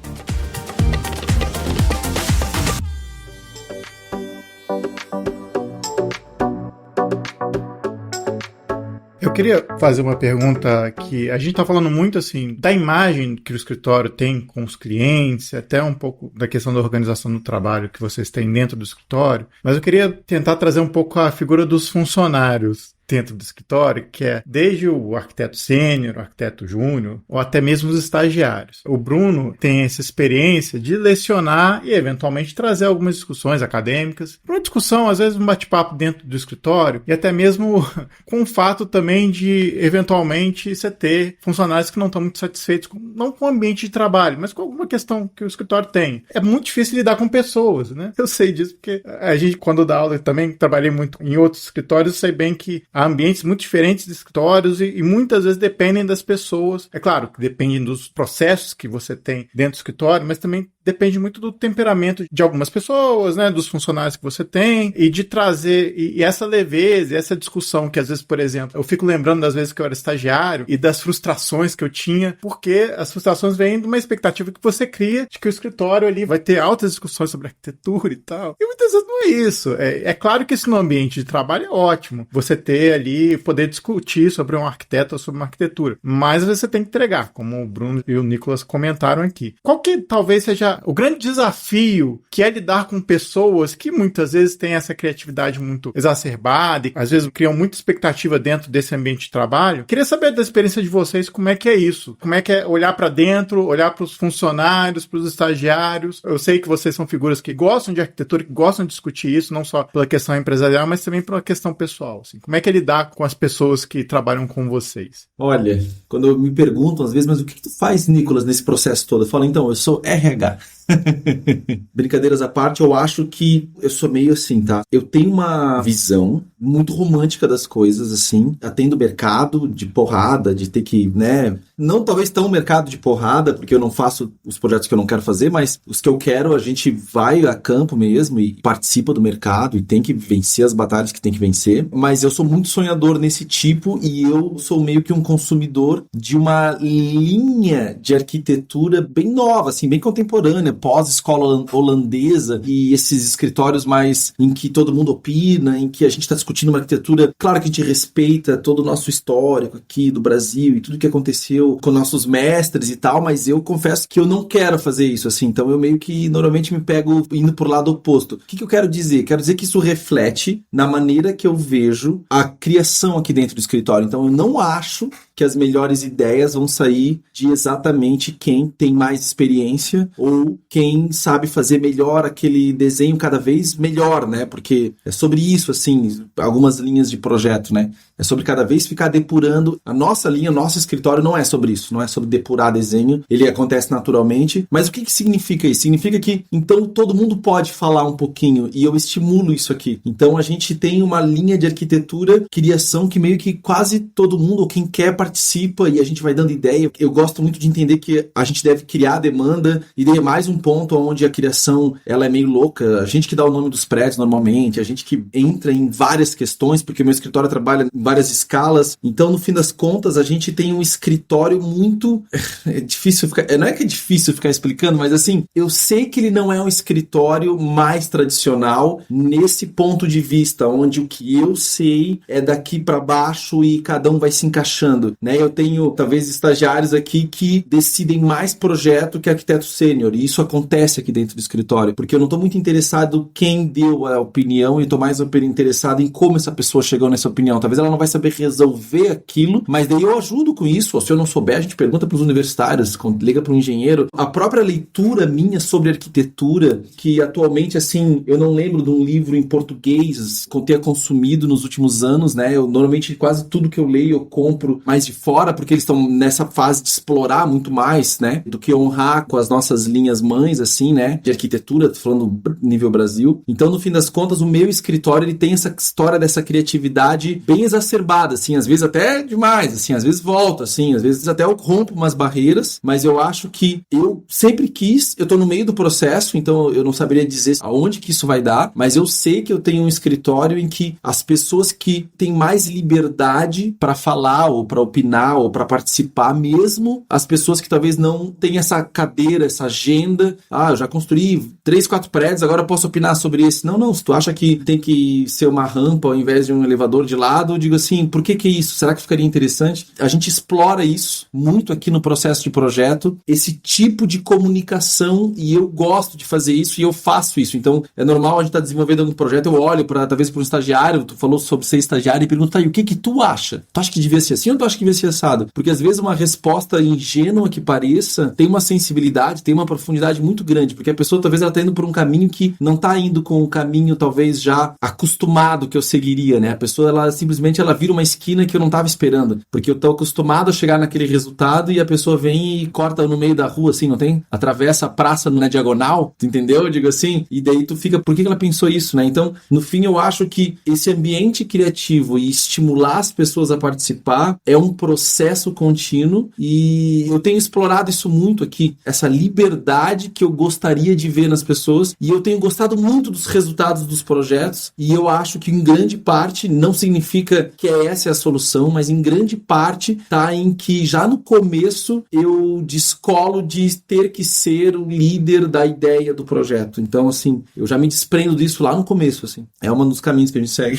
queria fazer uma pergunta que a gente está falando muito assim da imagem que o escritório tem com os clientes, até um pouco da questão da organização do trabalho que vocês têm dentro do escritório, mas eu queria tentar trazer um pouco a figura dos funcionários dentro do escritório, que é desde o arquiteto sênior, o arquiteto júnior, ou até mesmo os estagiários. O Bruno tem essa experiência de lecionar e, eventualmente, trazer algumas discussões acadêmicas, uma discussão, às vezes, um bate-papo dentro do escritório, e até mesmo com o fato também de, eventualmente, você ter funcionários que não estão muito satisfeitos, não com o ambiente de trabalho, mas com alguma questão que o escritório tem. É muito difícil lidar com pessoas, né? Eu sei disso porque a gente, quando dá aula, também trabalhei muito em outros escritórios, sei bem que há ambientes muito diferentes de escritórios e muitas vezes dependem das pessoas. É claro que dependem dos processos que você tem dentro do escritório, mas também depende muito do temperamento de algumas pessoas, né, dos funcionários que você tem, e de trazer e essa leveza, essa discussão que às vezes, por exemplo, eu fico lembrando das vezes que eu era estagiário e das frustrações que eu tinha, porque as frustrações vêm de uma expectativa que você cria de que o escritório ali vai ter altas discussões sobre arquitetura e tal. E muitas vezes não é isso. É claro que isso no ambiente de trabalho é ótimo, você ter ali, poder discutir sobre um arquiteto ou sobre uma arquitetura, mas às vezes você tem que entregar, como o Bruno e o Nicolas comentaram aqui. Qual que talvez seja o grande desafio, que é lidar com pessoas que muitas vezes têm essa criatividade muito exacerbada e às vezes criam muita expectativa dentro desse ambiente de trabalho? Queria saber da experiência de vocês, como é que é isso? Como é que é olhar para dentro, olhar para os funcionários, para os estagiários? Eu sei que vocês são figuras que gostam de arquitetura, que gostam de discutir isso, não só pela questão empresarial, mas também pela questão pessoal. Assim. Como é que é lidar com as pessoas que trabalham com vocês? Olha, quando me perguntam às vezes, mas o que tu faz, Nicolas, nesse processo todo? Eu falo, então, eu sou RH. Brincadeiras à parte, eu acho que eu sou meio assim, tá? Eu tenho uma visão muito romântica das coisas, assim, atendo o mercado de porrada, de ter que, né? Não talvez tão mercado de porrada, porque eu não faço os projetos que eu não quero fazer, mas os que eu quero, a gente vai a campo mesmo e participa do mercado e tem que vencer as batalhas que tem que vencer. Mas eu sou muito sonhador nesse tipo e eu sou meio que um consumidor de uma linha de arquitetura bem nova, assim, bem contemporânea, pós-escola holandesa e esses escritórios mais em que todo mundo opina, em que a gente está discutindo uma arquitetura. Claro que a gente respeita todo o nosso histórico aqui do Brasil e tudo que aconteceu com nossos mestres e tal, mas eu confesso que eu não quero fazer isso, assim, então eu meio que normalmente me pego indo pro lado oposto. O que eu quero dizer? Quero dizer que isso reflete na maneira que eu vejo a criação aqui dentro do escritório. Então eu não acho que as melhores ideias vão sair de exatamente quem tem mais experiência ou quem sabe fazer melhor aquele desenho cada vez melhor, né? Porque é sobre isso, assim, algumas linhas de projeto, né? É sobre cada vez ficar depurando. A nossa linha, nosso escritório não é sobre isso, não é sobre depurar desenho, ele acontece naturalmente. Mas o que significa isso? Significa que, então, todo mundo pode falar um pouquinho e eu estimulo isso aqui. Então, a gente tem uma linha de arquitetura, criação, que meio que quase todo mundo, ou quem quer, participa e a gente vai dando ideia. Eu gosto muito de entender que a gente deve criar a demanda e daí é mais um ponto onde a criação ela é meio louca. A gente que dá o nome dos prédios normalmente, a gente que entra em várias questões, porque o meu escritório trabalha em várias escalas. Então, no fim das contas, a gente tem um escritório muito... É difícil ficar... Não é que é difícil ficar explicando, mas assim, eu sei que ele não é um escritório mais tradicional nesse ponto de vista, onde o que eu sei é daqui para baixo e cada um vai se encaixando, né? Eu tenho, talvez, estagiários aqui que decidem mais projeto que arquiteto sênior, e isso acontece aqui dentro do escritório, porque eu não estou muito interessado quem deu a opinião, e estou mais interessado em como essa pessoa chegou nessa opinião. Talvez ela não vai saber resolver aquilo, mas daí eu ajudo com isso, ou se eu não souber, a gente pergunta para os universitários, liga para um engenheiro. A própria leitura minha sobre arquitetura, que atualmente, assim, eu não lembro de um livro em português que eu tenha consumido nos últimos anos, né? Eu normalmente quase tudo que eu leio eu compro mais de fora, porque eles estão nessa fase de explorar muito mais, né? Do que honrar com as nossas linhas mães, assim, né? De arquitetura, tô falando nível Brasil. Então, no fim das contas, o meu escritório, ele tem essa história dessa criatividade bem exacerbada, assim, às vezes até demais, assim, às vezes volta, assim, às vezes até eu rompo umas barreiras, mas eu acho que eu sempre quis, eu tô no meio do processo, então eu não saberia dizer aonde que isso vai dar, mas eu sei que eu tenho um escritório em que as pessoas que têm mais liberdade para falar ou para opinar opinar ou para participar, mesmo as pessoas que talvez não tenham essa cadeira, essa agenda. Eu já construí 3, 4 prédios, agora eu posso opinar sobre esse. Não, se tu acha que tem que ser uma rampa ao invés de um elevador de lado, eu digo assim, por que isso? Será que ficaria interessante? A gente explora isso muito aqui no processo de projeto, esse tipo de comunicação, e eu gosto de fazer isso e eu faço isso. Então, é normal a gente estar desenvolvendo um projeto, eu olho talvez para um estagiário, tu falou sobre ser estagiário, e pergunto, o que tu acha? Tu acha que devia ser assim ou tu acha que devia ser assado? Porque às vezes uma resposta ingênua que pareça tem uma sensibilidade, tem uma profundidade muito grande, porque a pessoa talvez ela está indo por um caminho que não está indo com o caminho talvez já acostumado que eu seguiria, né? A pessoa, ela simplesmente vira uma esquina que eu não estava esperando, porque eu estou acostumado a chegar naquele resultado e a pessoa vem e corta no meio da rua, assim, não tem? Atravessa a praça na diagonal, tu entendeu? Eu digo assim, e daí tu fica, por que ela pensou isso, né? Então, no fim, eu acho que esse ambiente criativo e estimular as pessoas a participar é um processo contínuo, e eu tenho explorado isso muito aqui, essa liberdade que eu gostaria de ver nas pessoas, e eu tenho gostado muito dos resultados dos projetos, e eu acho que em grande parte, não significa que essa é a solução, mas em grande parte tá em que já no começo eu descolo de ter que ser o líder da ideia do projeto. Então, assim, eu já me desprendo disso lá no começo, assim. É um dos caminhos que a gente segue.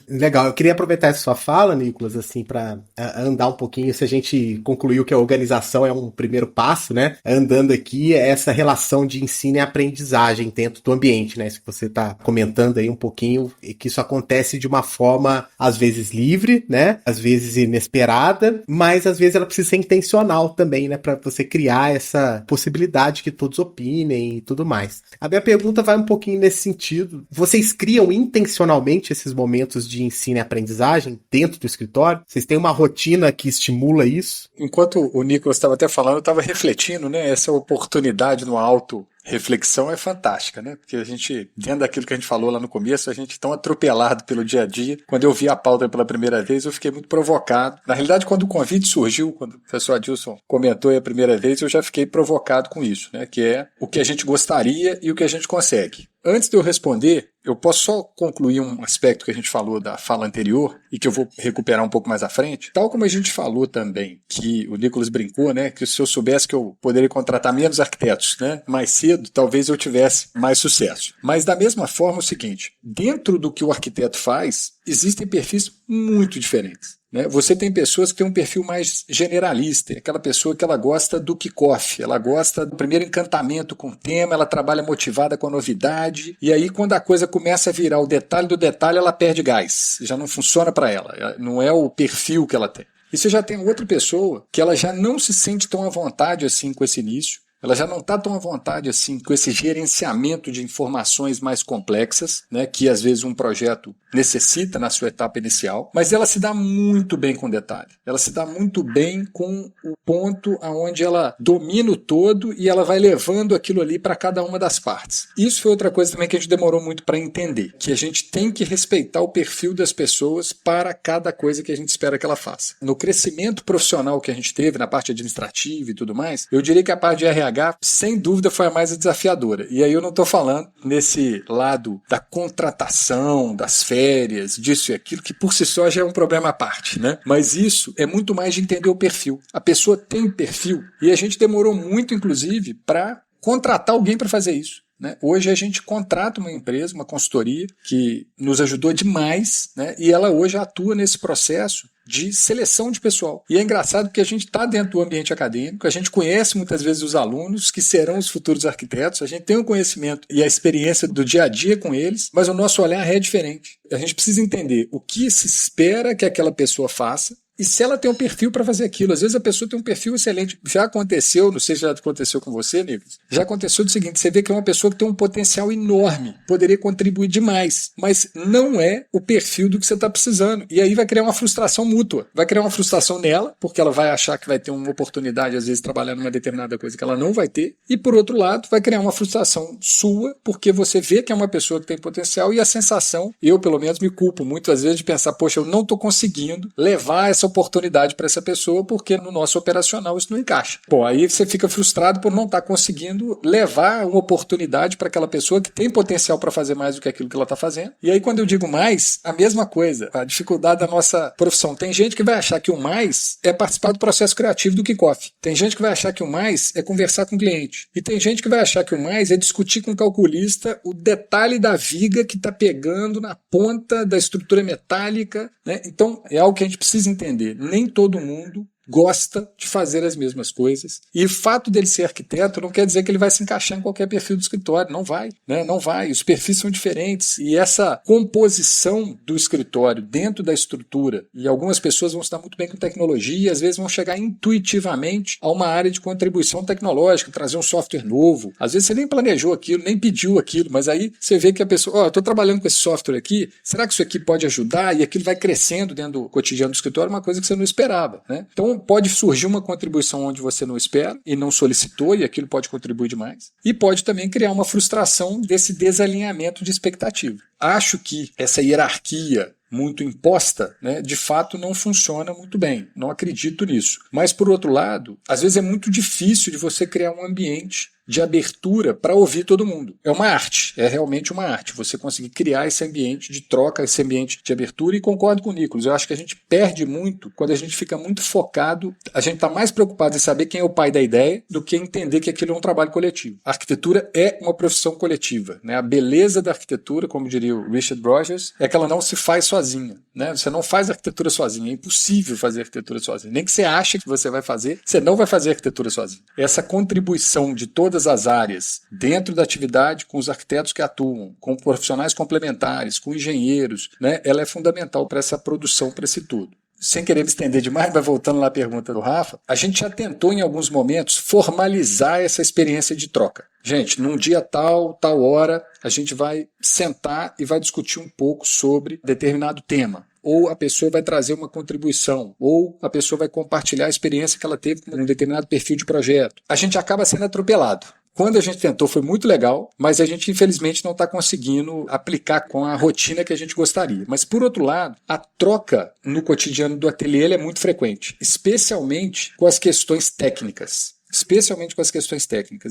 Legal. Eu queria aproveitar essa sua fala, Nicolas, assim, para andar um pouquinho. Se a gente concluiu que a organização é um primeiro passo, né? Andando aqui, é essa relação de ensino e aprendizagem dentro do ambiente, né? Isso que você está comentando aí um pouquinho, e que isso acontece de uma forma, às vezes, livre, né? Às vezes inesperada, mas às vezes ela precisa ser intencional também, né? Para você criar essa possibilidade que todos opinem e tudo mais. A minha pergunta vai um pouquinho nesse sentido. Vocês criam intencionalmente esses momentos de ensino e aprendizagem dentro do escritório? Vocês têm uma rotina que estimula isso? Enquanto o Nicolas estava até falando, eu estava refletindo, né? Essa oportunidade no auto-reflexão é fantástica, né? Porque a gente, dentro daquilo que a gente falou lá no começo, a gente tão atropelado pelo dia a dia. Quando eu vi a pauta pela primeira vez, eu fiquei muito provocado. Na realidade, quando o convite surgiu, quando o professor Adilson comentou aí a primeira vez, eu já fiquei provocado com isso, né? Que é o que a gente gostaria e o que a gente consegue. Antes de eu responder, eu posso só concluir um aspecto que a gente falou da fala anterior e que eu vou recuperar um pouco mais à frente. Tal como a gente falou também, que o Nicolas brincou, né, que se eu soubesse que eu poderia contratar menos arquitetos, né, mais cedo, talvez eu tivesse mais sucesso. Mas da mesma forma é o seguinte, dentro do que o arquiteto faz, existem perfis muito diferentes. Você tem pessoas que têm um perfil mais generalista, aquela pessoa que ela gosta do kickoff, ela gosta do primeiro encantamento com o tema, ela trabalha motivada com a novidade, e aí quando a coisa começa a virar o detalhe do detalhe, ela perde gás, já não funciona para ela, não é o perfil que ela tem. E você já tem outra pessoa que ela já não se sente tão à vontade assim com esse início, ela já não está tão à vontade assim com esse gerenciamento de informações mais complexas, né, que às vezes um projeto necessita na sua etapa inicial, mas ela se dá muito bem com detalhe. Ela se dá muito bem com o ponto onde ela domina o todo e ela vai levando aquilo ali para cada uma das partes. Isso foi outra coisa também que a gente demorou muito para entender, que a gente tem que respeitar o perfil das pessoas para cada coisa que a gente espera que ela faça. No crescimento profissional que a gente teve, na parte administrativa e tudo mais, eu diria que a parte de RH sem dúvida foi a mais desafiadora. E aí eu não estou falando nesse lado da contratação, das férias, disso e aquilo, que por si só já é um problema à parte, né? Mas isso é muito mais de entender o perfil. A pessoa tem perfil e a gente demorou muito, inclusive, para contratar alguém para fazer isso. Hoje a gente contrata uma empresa, uma consultoria, que nos ajudou demais, né? E ela hoje atua nesse processo de seleção de pessoal. E é engraçado porque a gente está dentro do ambiente acadêmico, a gente conhece muitas vezes os alunos que serão os futuros arquitetos, a gente tem o conhecimento e a experiência do dia a dia com eles, mas o nosso olhar é diferente. A gente precisa entender o que se espera que aquela pessoa faça e se ela tem um perfil para fazer aquilo. Às vezes a pessoa tem um perfil excelente. Já aconteceu, não sei se já aconteceu com você, Nicolas, já aconteceu do seguinte, você vê que é uma pessoa que tem um potencial enorme, poderia contribuir demais, mas não é o perfil do que você está precisando. E aí vai criar uma frustração mútua. Vai criar uma frustração nela, porque ela vai achar que vai ter uma oportunidade, às vezes, trabalhar numa determinada coisa que ela não vai ter. E, por outro lado, vai criar uma frustração sua, porque você vê que é uma pessoa que tem potencial e a sensação, eu, pelo menos, me culpo muitas vezes de pensar, poxa, eu não estou conseguindo levar essa essa oportunidade para essa pessoa porque no nosso operacional isso não encaixa. Bom, aí você fica frustrado por não estar conseguindo levar uma oportunidade para aquela pessoa que tem potencial para fazer mais do que aquilo que ela está fazendo. E aí quando eu digo mais, a mesma coisa, a dificuldade da nossa profissão. Tem gente que vai achar que o mais é participar do processo criativo do kickoff. Tem gente que vai achar que o mais é conversar com o cliente. E tem gente que vai achar que o mais é discutir com o calculista o detalhe da viga que está pegando na ponta da estrutura metálica, né? Então, é algo que a gente precisa entender. Nem todo mundo gosta de fazer as mesmas coisas. E o fato dele ser arquiteto não quer dizer que ele vai se encaixar em qualquer perfil do escritório. Não vai, né? Não vai. Os perfis são diferentes. E essa composição do escritório dentro da estrutura, e algumas pessoas vão estar muito bem com tecnologia e às vezes vão chegar intuitivamente a uma área de contribuição tecnológica, trazer um software novo. Às vezes você nem planejou aquilo, nem pediu aquilo, mas aí você vê que a pessoa, eu estou trabalhando com esse software aqui, será que isso aqui pode ajudar? E aquilo vai crescendo dentro do cotidiano do escritório, uma coisa que você não esperava, né? Então, pode surgir uma contribuição onde você não espera e não solicitou, e aquilo pode contribuir demais. E pode também criar uma frustração desse desalinhamento de expectativa. Acho que essa hierarquia muito imposta, né, de fato não funciona muito bem. Não acredito nisso. Mas, por outro lado, às vezes é muito difícil de você criar um ambiente de abertura para ouvir todo mundo. É uma arte, é realmente uma arte. Você conseguir criar esse ambiente de troca, esse ambiente de abertura, e concordo com o Nicolas. Eu acho que a gente perde muito quando a gente fica muito focado, a gente está mais preocupado em saber quem é o pai da ideia do que entender que aquilo é um trabalho coletivo. A arquitetura é uma profissão coletiva, né? A beleza da arquitetura, como diria o Richard Rogers, é que ela não se faz sozinha, né? Você não faz arquitetura sozinho, é impossível fazer arquitetura sozinho. Nem que você ache que você vai fazer, você não vai fazer arquitetura sozinho. Essa contribuição de todas as áreas dentro da atividade, com os arquitetos que atuam, com profissionais complementares, com engenheiros, né? Ela é fundamental para essa produção, para esse tudo. Sem querer me estender demais, mas voltando lá à pergunta do Rafa, a gente já tentou em alguns momentos formalizar essa experiência de troca. Gente, num dia tal hora, a gente vai sentar e vai discutir um pouco sobre determinado tema. Ou a pessoa vai trazer uma contribuição, ou a pessoa vai compartilhar a experiência que ela teve com um determinado perfil de projeto. A gente acaba sendo atropelado. Quando a gente tentou foi muito legal, mas a gente infelizmente não está conseguindo aplicar com a rotina que a gente gostaria. Mas por outro lado, a troca no cotidiano do ateliê é muito frequente, especialmente com as questões técnicas.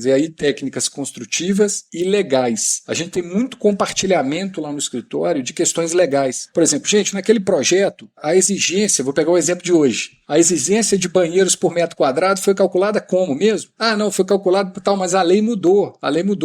E aí técnicas construtivas e legais. A gente tem muito compartilhamento lá no escritório de questões legais. Por exemplo, gente, naquele projeto, a exigência, vou pegar o exemplo de hoje, a exigência de banheiros por metro quadrado foi calculada como mesmo? Ah, não, foi calculado por tal, mas a lei mudou,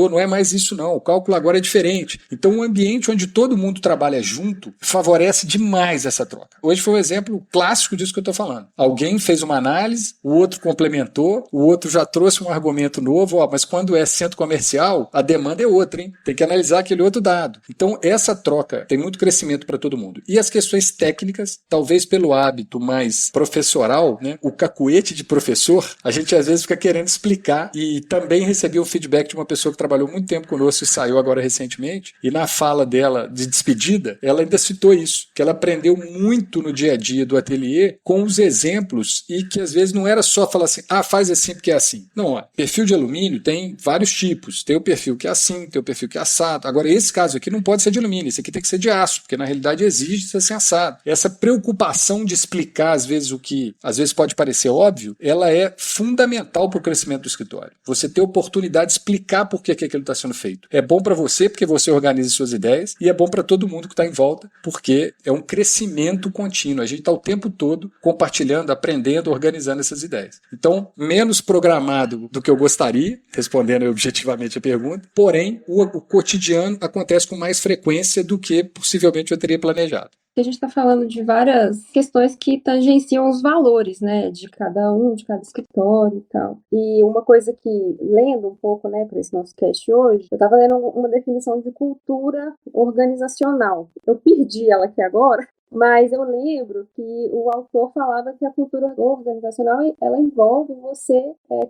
não é mais isso não, o cálculo agora é diferente. Então um ambiente onde todo mundo trabalha junto favorece demais essa troca. Hoje foi um exemplo clássico disso que eu estou falando. Alguém fez uma análise, o outro complementou, o outro já trouxe um argumento novo, mas quando é centro comercial, a demanda é outra, hein? Tem que analisar aquele outro dado. Então, essa troca tem muito crescimento para todo mundo. E as questões técnicas, talvez pelo hábito mais professoral, né? O cacuete de professor, a gente às vezes fica querendo explicar, e também recebi o feedback de uma pessoa que trabalhou muito tempo conosco e saiu agora recentemente, e na fala dela de despedida, ela ainda citou isso, que ela aprendeu muito no dia a dia do ateliê com os exemplos, e que às vezes não era só falar assim, faz assim porque é assim. Não, perfil de alumínio tem vários tipos. Tem o perfil que é assim, tem o perfil que é assado. Agora, esse caso aqui não pode ser de alumínio, esse aqui tem que ser de aço, porque na realidade exige ser assim assado. Essa preocupação de explicar, às vezes, o que às vezes pode parecer óbvio, ela é fundamental para o crescimento do escritório. Você ter oportunidade de explicar por que aquilo está sendo feito. É bom para você, porque você organiza suas ideias, e é bom para todo mundo que está em volta, porque é um crescimento contínuo. A gente está o tempo todo compartilhando, aprendendo, organizando essas ideias. Então, menos programado do que eu gostaria, respondendo objetivamente a pergunta, porém, o cotidiano acontece com mais frequência do que possivelmente eu teria planejado. A gente está falando de várias questões que tangenciam os valores, né, de cada um, de cada escritório e tal. E uma coisa que, lendo um pouco, né, para esse nosso cast hoje, eu estava lendo uma definição de cultura organizacional. Eu perdi ela aqui agora, mas eu lembro que o autor falava que a cultura organizacional, ela envolve você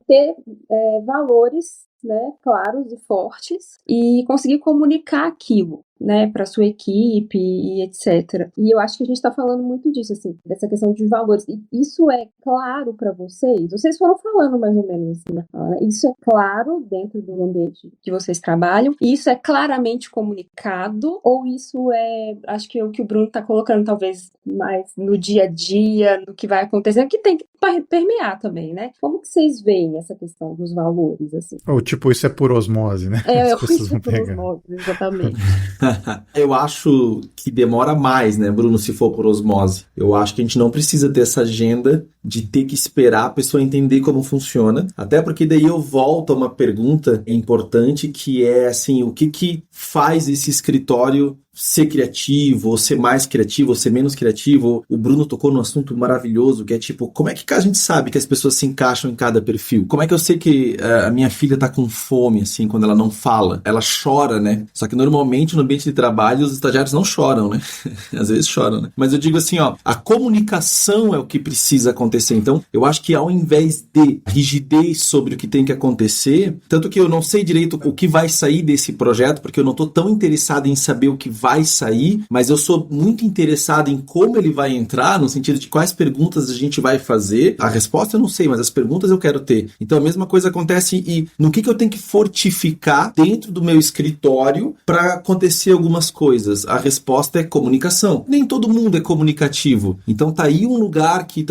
ter valores, né, claros e fortes, e conseguir comunicar aquilo. né, para sua equipe e etc. E eu acho que a gente está falando muito disso, assim, dessa questão de valores. E isso é claro para vocês? Vocês foram falando mais ou menos assim na fala, né? Isso é claro dentro do ambiente que vocês trabalham? Isso é claramente comunicado? Ou isso é, acho que é o que o Bruno está colocando, talvez mais no dia a dia, no que vai acontecendo, que tem que permear também, né? Como que vocês veem essa questão dos valores, assim? Ou tipo, isso é por osmose, né? As pessoas vão pegar. Exatamente. Eu acho que demora mais, né, Bruno, se for por osmose. Eu acho que a gente não precisa ter essa agenda de ter que esperar a pessoa entender como funciona. Até porque daí eu volto a uma pergunta importante que é, assim, o que faz esse escritório ser criativo, ou ser mais criativo, ou ser menos criativo? O Bruno tocou num assunto maravilhoso, que é tipo, como é que a gente sabe que as pessoas se encaixam em cada perfil? Como é que eu sei que a minha filha tá com fome, assim, quando ela não fala? Ela chora, né? Só que normalmente no ambiente de trabalho os estagiários não choram, né? Às vezes choram, né? Mas eu digo assim, ó, a comunicação é o que precisa acontecer. Então, eu acho que ao invés de rigidez sobre o que tem que acontecer, tanto que eu não sei direito o que vai sair desse projeto, porque eu não tô tão interessado em saber o que vai sair, mas eu sou muito interessado em como ele vai entrar, no sentido de quais perguntas a gente vai fazer. A resposta eu não sei, mas as perguntas eu quero ter. Então a mesma coisa acontece e no que eu tenho que fortificar dentro do meu escritório para acontecer algumas coisas. A resposta é comunicação. Nem todo mundo é comunicativo. Então tá aí um lugar que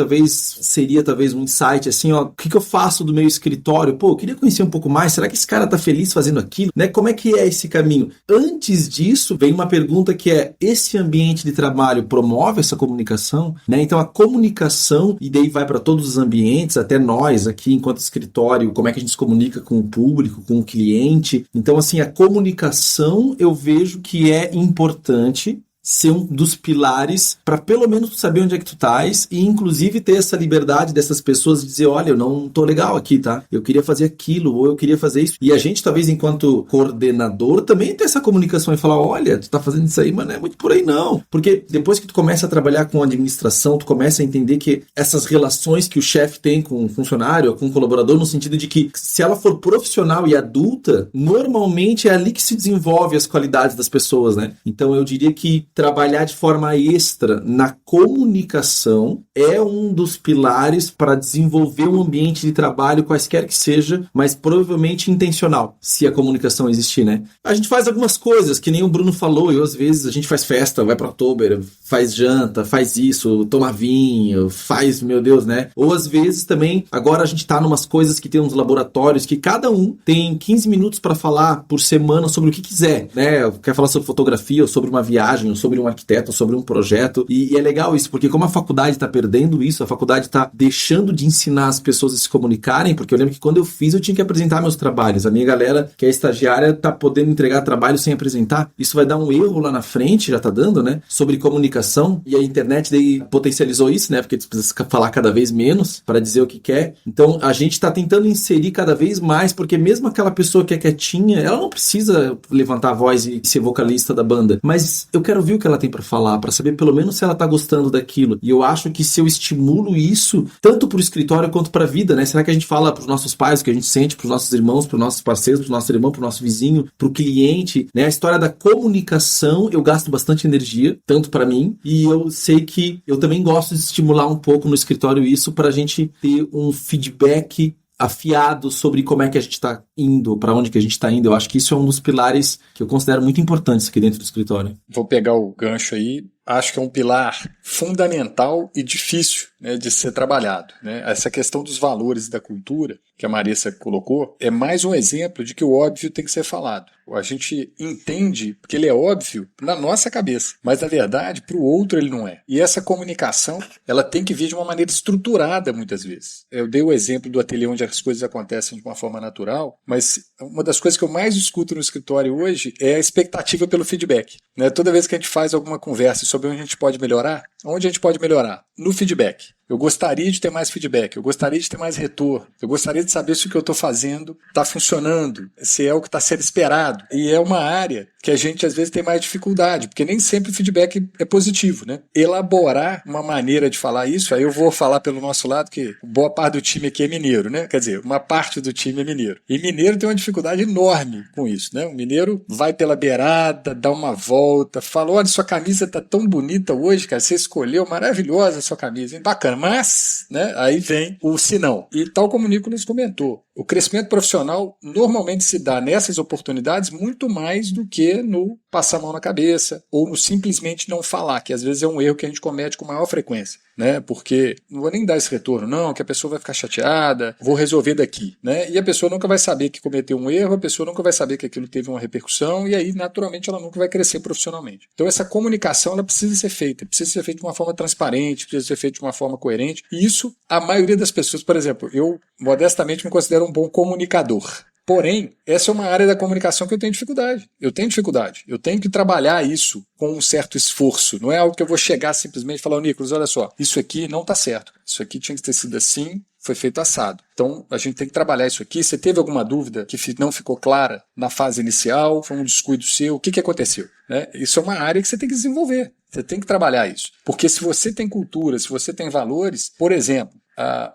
seria um insight, assim, ó, o que eu faço do meu escritório? Pô, eu queria conhecer um pouco mais. Será que esse cara tá feliz fazendo aquilo? Né? Como é que é esse caminho? Antes disso, vem uma pergunta que é, esse ambiente de trabalho promove essa comunicação? Né? Então a comunicação, e daí vai para todos os ambientes, até nós aqui enquanto escritório, como é que a gente se comunica com o público, com o cliente. Então assim, a comunicação eu vejo que é importante ser um dos pilares para pelo menos saber onde é que tu estás e inclusive ter essa liberdade dessas pessoas de dizer, olha, eu não tô legal aqui, tá? Eu queria fazer aquilo, ou eu queria fazer isso. E a gente, talvez, enquanto coordenador, também ter essa comunicação e falar, olha, tu tá fazendo isso aí, mas não é muito por aí, não. Porque depois que tu começa a trabalhar com administração, tu começa a entender que essas relações que o chefe tem com o funcionário ou com o colaborador, no sentido de que se ela for profissional e adulta, normalmente é ali que se desenvolve as qualidades das pessoas, né? Então eu diria que trabalhar de forma extra na comunicação é um dos pilares para desenvolver um ambiente de trabalho, quaisquer que seja, mas provavelmente intencional, se a comunicação existir, né? A gente faz algumas coisas, que nem o Bruno falou, e às vezes a gente faz festa, vai para Oktober, faz janta, faz isso, toma vinho, faz, meu Deus, né? Ou às vezes também, agora a gente tá numas coisas que tem uns laboratórios que cada um tem 15 minutos para falar por semana sobre o que quiser, né? Quer falar sobre fotografia, ou sobre uma viagem, ou sobre um arquiteto, ou sobre um projeto, e é legal isso, porque como a faculdade está perdendo isso, a faculdade está deixando de ensinar as pessoas a se comunicarem, porque eu lembro que quando eu fiz, eu tinha que apresentar meus trabalhos, a minha galera que é estagiária tá podendo entregar trabalho sem apresentar, isso vai dar um erro lá na frente, já tá dando, né, sobre comunicação, e a internet daí potencializou isso, né, porque tu precisa falar cada vez menos para dizer o que quer, então a gente tá tentando inserir cada vez mais, porque mesmo aquela pessoa que é quietinha, ela não precisa levantar a voz e ser vocalista da banda, mas eu quero ouvir o que ela tem para falar, para saber pelo menos se ela tá gostando daquilo. E eu acho que se eu estimulo isso, tanto pro escritório quanto pra vida, né? Será que a gente fala pros nossos pais o que a gente sente, pros nossos irmãos, pros nossos parceiros, pro nosso irmão, pro nosso vizinho, pro cliente, né? A história da comunicação, eu gasto bastante energia, tanto para mim, e eu sei que eu também gosto de estimular um pouco no escritório isso pra gente ter um feedback afiado sobre como é que a gente está indo, para onde que a gente está indo. Eu acho que isso é um dos pilares que eu considero muito importantes aqui dentro do escritório. Vou pegar o gancho aí. Acho que é um pilar fundamental e difícil, né, de ser trabalhado, né? Essa questão dos valores da cultura que a Marissa colocou é mais um exemplo de que o óbvio tem que ser falado. A gente entende que ele é óbvio na nossa cabeça, mas na verdade para o outro ele não é. E essa comunicação ela tem que vir de uma maneira estruturada muitas vezes. Eu dei o exemplo do ateliê onde as coisas acontecem de uma forma natural, mas uma das coisas que eu mais escuto no escritório hoje é a expectativa pelo feedback, né? Toda vez que a gente faz alguma conversa sobre onde a gente pode melhorar, no feedback. Eu gostaria de ter mais feedback, eu gostaria de ter mais retorno, eu gostaria de saber se o que eu estou fazendo está funcionando, se é o que está sendo esperado. E é uma área que a gente às vezes tem mais dificuldade, porque nem sempre o feedback é positivo, né? Elaborar uma maneira de falar isso, aí eu vou falar pelo nosso lado que boa parte do time aqui é mineiro, né? Quer dizer, uma parte do time é mineiro. E mineiro tem uma dificuldade enorme com isso, né? O mineiro vai pela beirada, dá uma volta, fala, olha, sua camisa tá tão bonita hoje, cara, você escolheu, maravilhosa a sua camisa, hein? Bacana, mas, né? Aí vem o senão. E tal como o Nicolas comentou, o crescimento profissional normalmente se dá nessas oportunidades muito mais do que no passar a mão na cabeça ou no simplesmente não falar, que às vezes é um erro que a gente comete com maior frequência, né? Porque não vou nem dar esse retorno, não, que a pessoa vai ficar chateada, vou resolver daqui, né? E a pessoa nunca vai saber que cometeu um erro, a pessoa nunca vai saber que aquilo teve uma repercussão e aí, naturalmente, ela nunca vai crescer profissionalmente. Então, essa comunicação, ela precisa ser feita de uma forma transparente, precisa ser feita de uma forma coerente. E isso, a maioria das pessoas, por exemplo, eu modestamente me considero um bom comunicador. Porém, essa é uma área da comunicação que eu tenho dificuldade. Eu tenho que trabalhar isso com um certo esforço. Não é algo que eu vou chegar simplesmente e falar, Nicolas, olha só, isso aqui não está certo. Isso aqui tinha que ter sido assim, foi feito assado. Então, a gente tem que trabalhar isso aqui. Você teve alguma dúvida que não ficou clara na fase inicial? Foi um descuido seu? O que aconteceu? Né? Isso é uma área que você tem que desenvolver. Você tem que trabalhar isso. Porque se você tem cultura, se você tem valores, por exemplo,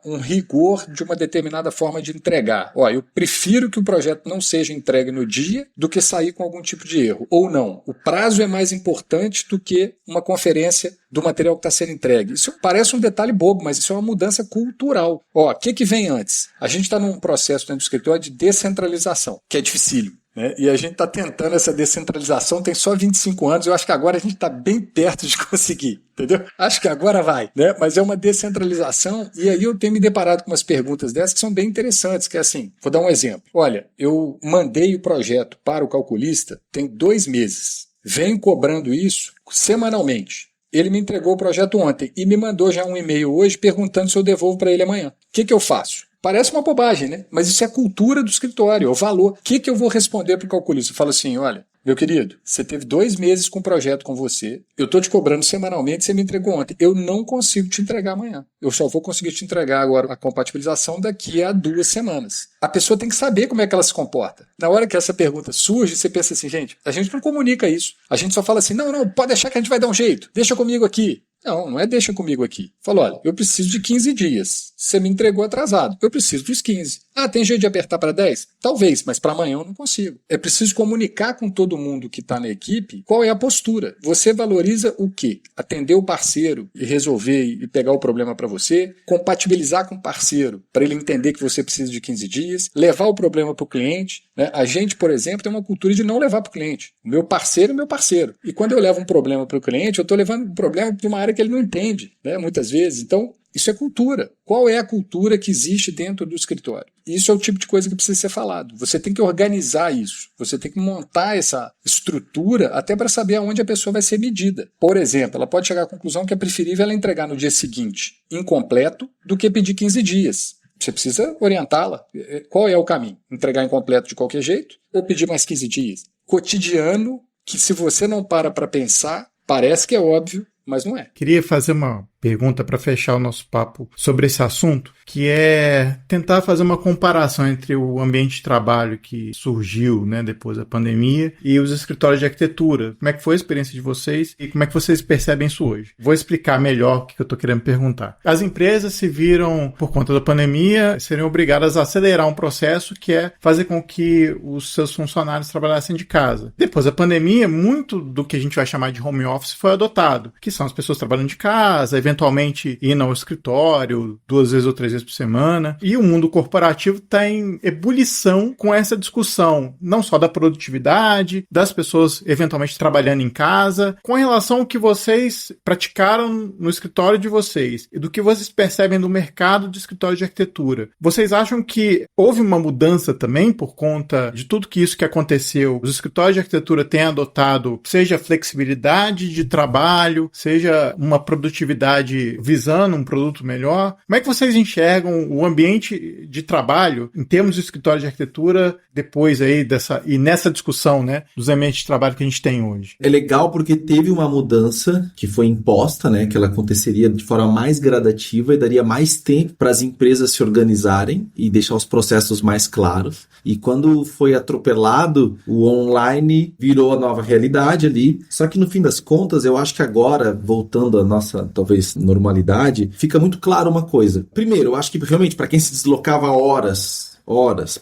um rigor de uma determinada forma de entregar. Eu prefiro que o projeto não seja entregue no dia do que sair com algum tipo de erro. Ou não. O prazo é mais importante do que uma conferência do material que está sendo entregue. Isso parece um detalhe bobo, mas isso é uma mudança cultural. O que vem antes? A gente está num processo dentro do escritório de descentralização, que é dificílimo. Né? E a gente está tentando essa descentralização, tem só 25 anos, eu acho que agora a gente está bem perto de conseguir, entendeu? Acho que agora vai, né? Mas é uma descentralização e aí eu tenho me deparado com umas perguntas dessas que são bem interessantes, que é assim, vou dar um exemplo. Olha, eu mandei o projeto para o calculista tem 2 meses, venho cobrando isso semanalmente. Ele me entregou o projeto ontem e me mandou já um e-mail hoje perguntando se eu devolvo para ele amanhã. O que eu faço? Parece uma bobagem, né? Mas isso é a cultura do escritório, é o valor. O que eu vou responder para o calculista? Eu falo assim, olha, meu querido, você teve 2 meses com o projeto com você, eu estou te cobrando semanalmente, você me entregou ontem. Eu não consigo te entregar amanhã. Eu só vou conseguir te entregar agora a compatibilização daqui a 2 semanas. A pessoa tem que saber como é que ela se comporta. Na hora que essa pergunta surge, você pensa assim, gente, a gente não comunica isso. A gente só fala assim, não, pode deixar que a gente vai dar um jeito. Deixa comigo aqui. Não é deixa comigo aqui. Falou, olha, eu preciso de 15 dias. Você me entregou atrasado. Eu preciso dos 15. Tem jeito de apertar para 10? Talvez, mas para amanhã eu não consigo. É preciso comunicar com todo mundo que está na equipe qual é a postura. Você valoriza o quê? Atender o parceiro e resolver e pegar o problema para você, compatibilizar com o parceiro para ele entender que você precisa de 15 dias, levar o problema para o cliente. Né? A gente, por exemplo, tem uma cultura de não levar para o cliente. O meu parceiro é meu parceiro. E quando eu levo um problema para o cliente, eu estou levando um problema de uma área que ele não entende, né? Muitas vezes. Então, isso é cultura. Qual é a cultura que existe dentro do escritório? Isso é o tipo de coisa que precisa ser falado. Você tem que organizar isso. Você tem que montar essa estrutura até para saber aonde a pessoa vai ser medida. Por exemplo, ela pode chegar à conclusão que é preferível ela entregar no dia seguinte incompleto do que pedir 15 dias. Você precisa orientá-la. Qual é o caminho? Entregar incompleto de qualquer jeito ou pedir mais 15 dias? Cotidiano que, se você não para pensar, parece que é óbvio, mas não é. Queria fazer uma pergunta para fechar o nosso papo sobre esse assunto, que é tentar fazer uma comparação entre o ambiente de trabalho que surgiu, né, depois da pandemia e os escritórios de arquitetura. Como é que foi a experiência de vocês e como é que vocês percebem isso hoje? Vou explicar melhor o que eu estou querendo perguntar. As empresas se viram, por conta da pandemia, seriam obrigadas a acelerar um processo que é fazer com que os seus funcionários trabalhassem de casa. Depois da pandemia, muito do que a gente vai chamar de home office foi adotado, que são as pessoas trabalhando de casa, eventualmente indo ao escritório 2 vezes ou 3 vezes por semana. E o mundo corporativo está em ebulição com essa discussão, não só da produtividade, das pessoas eventualmente trabalhando em casa, com relação ao que vocês praticaram no escritório de vocês e do que vocês percebem do mercado de escritório de arquitetura. Vocês acham que houve uma mudança também por conta de tudo isso que aconteceu? Os escritórios de arquitetura têm adotado, seja flexibilidade de trabalho, seja uma produtividade verdade, visando um produto melhor. Como é que vocês enxergam o ambiente de trabalho em termos de escritório de arquitetura depois aí nessa discussão, né, dos ambientes de trabalho que a gente tem hoje? É legal porque teve uma mudança que foi imposta, né, que ela aconteceria de forma mais gradativa e daria mais tempo para as empresas se organizarem e deixar os processos mais claros. E quando foi atropelado, o online virou a nova realidade ali. Só que no fim das contas, eu acho que agora, voltando à nossa, talvez, normalidade, fica muito claro uma coisa. Primeiro, eu acho que realmente para quem se deslocava horas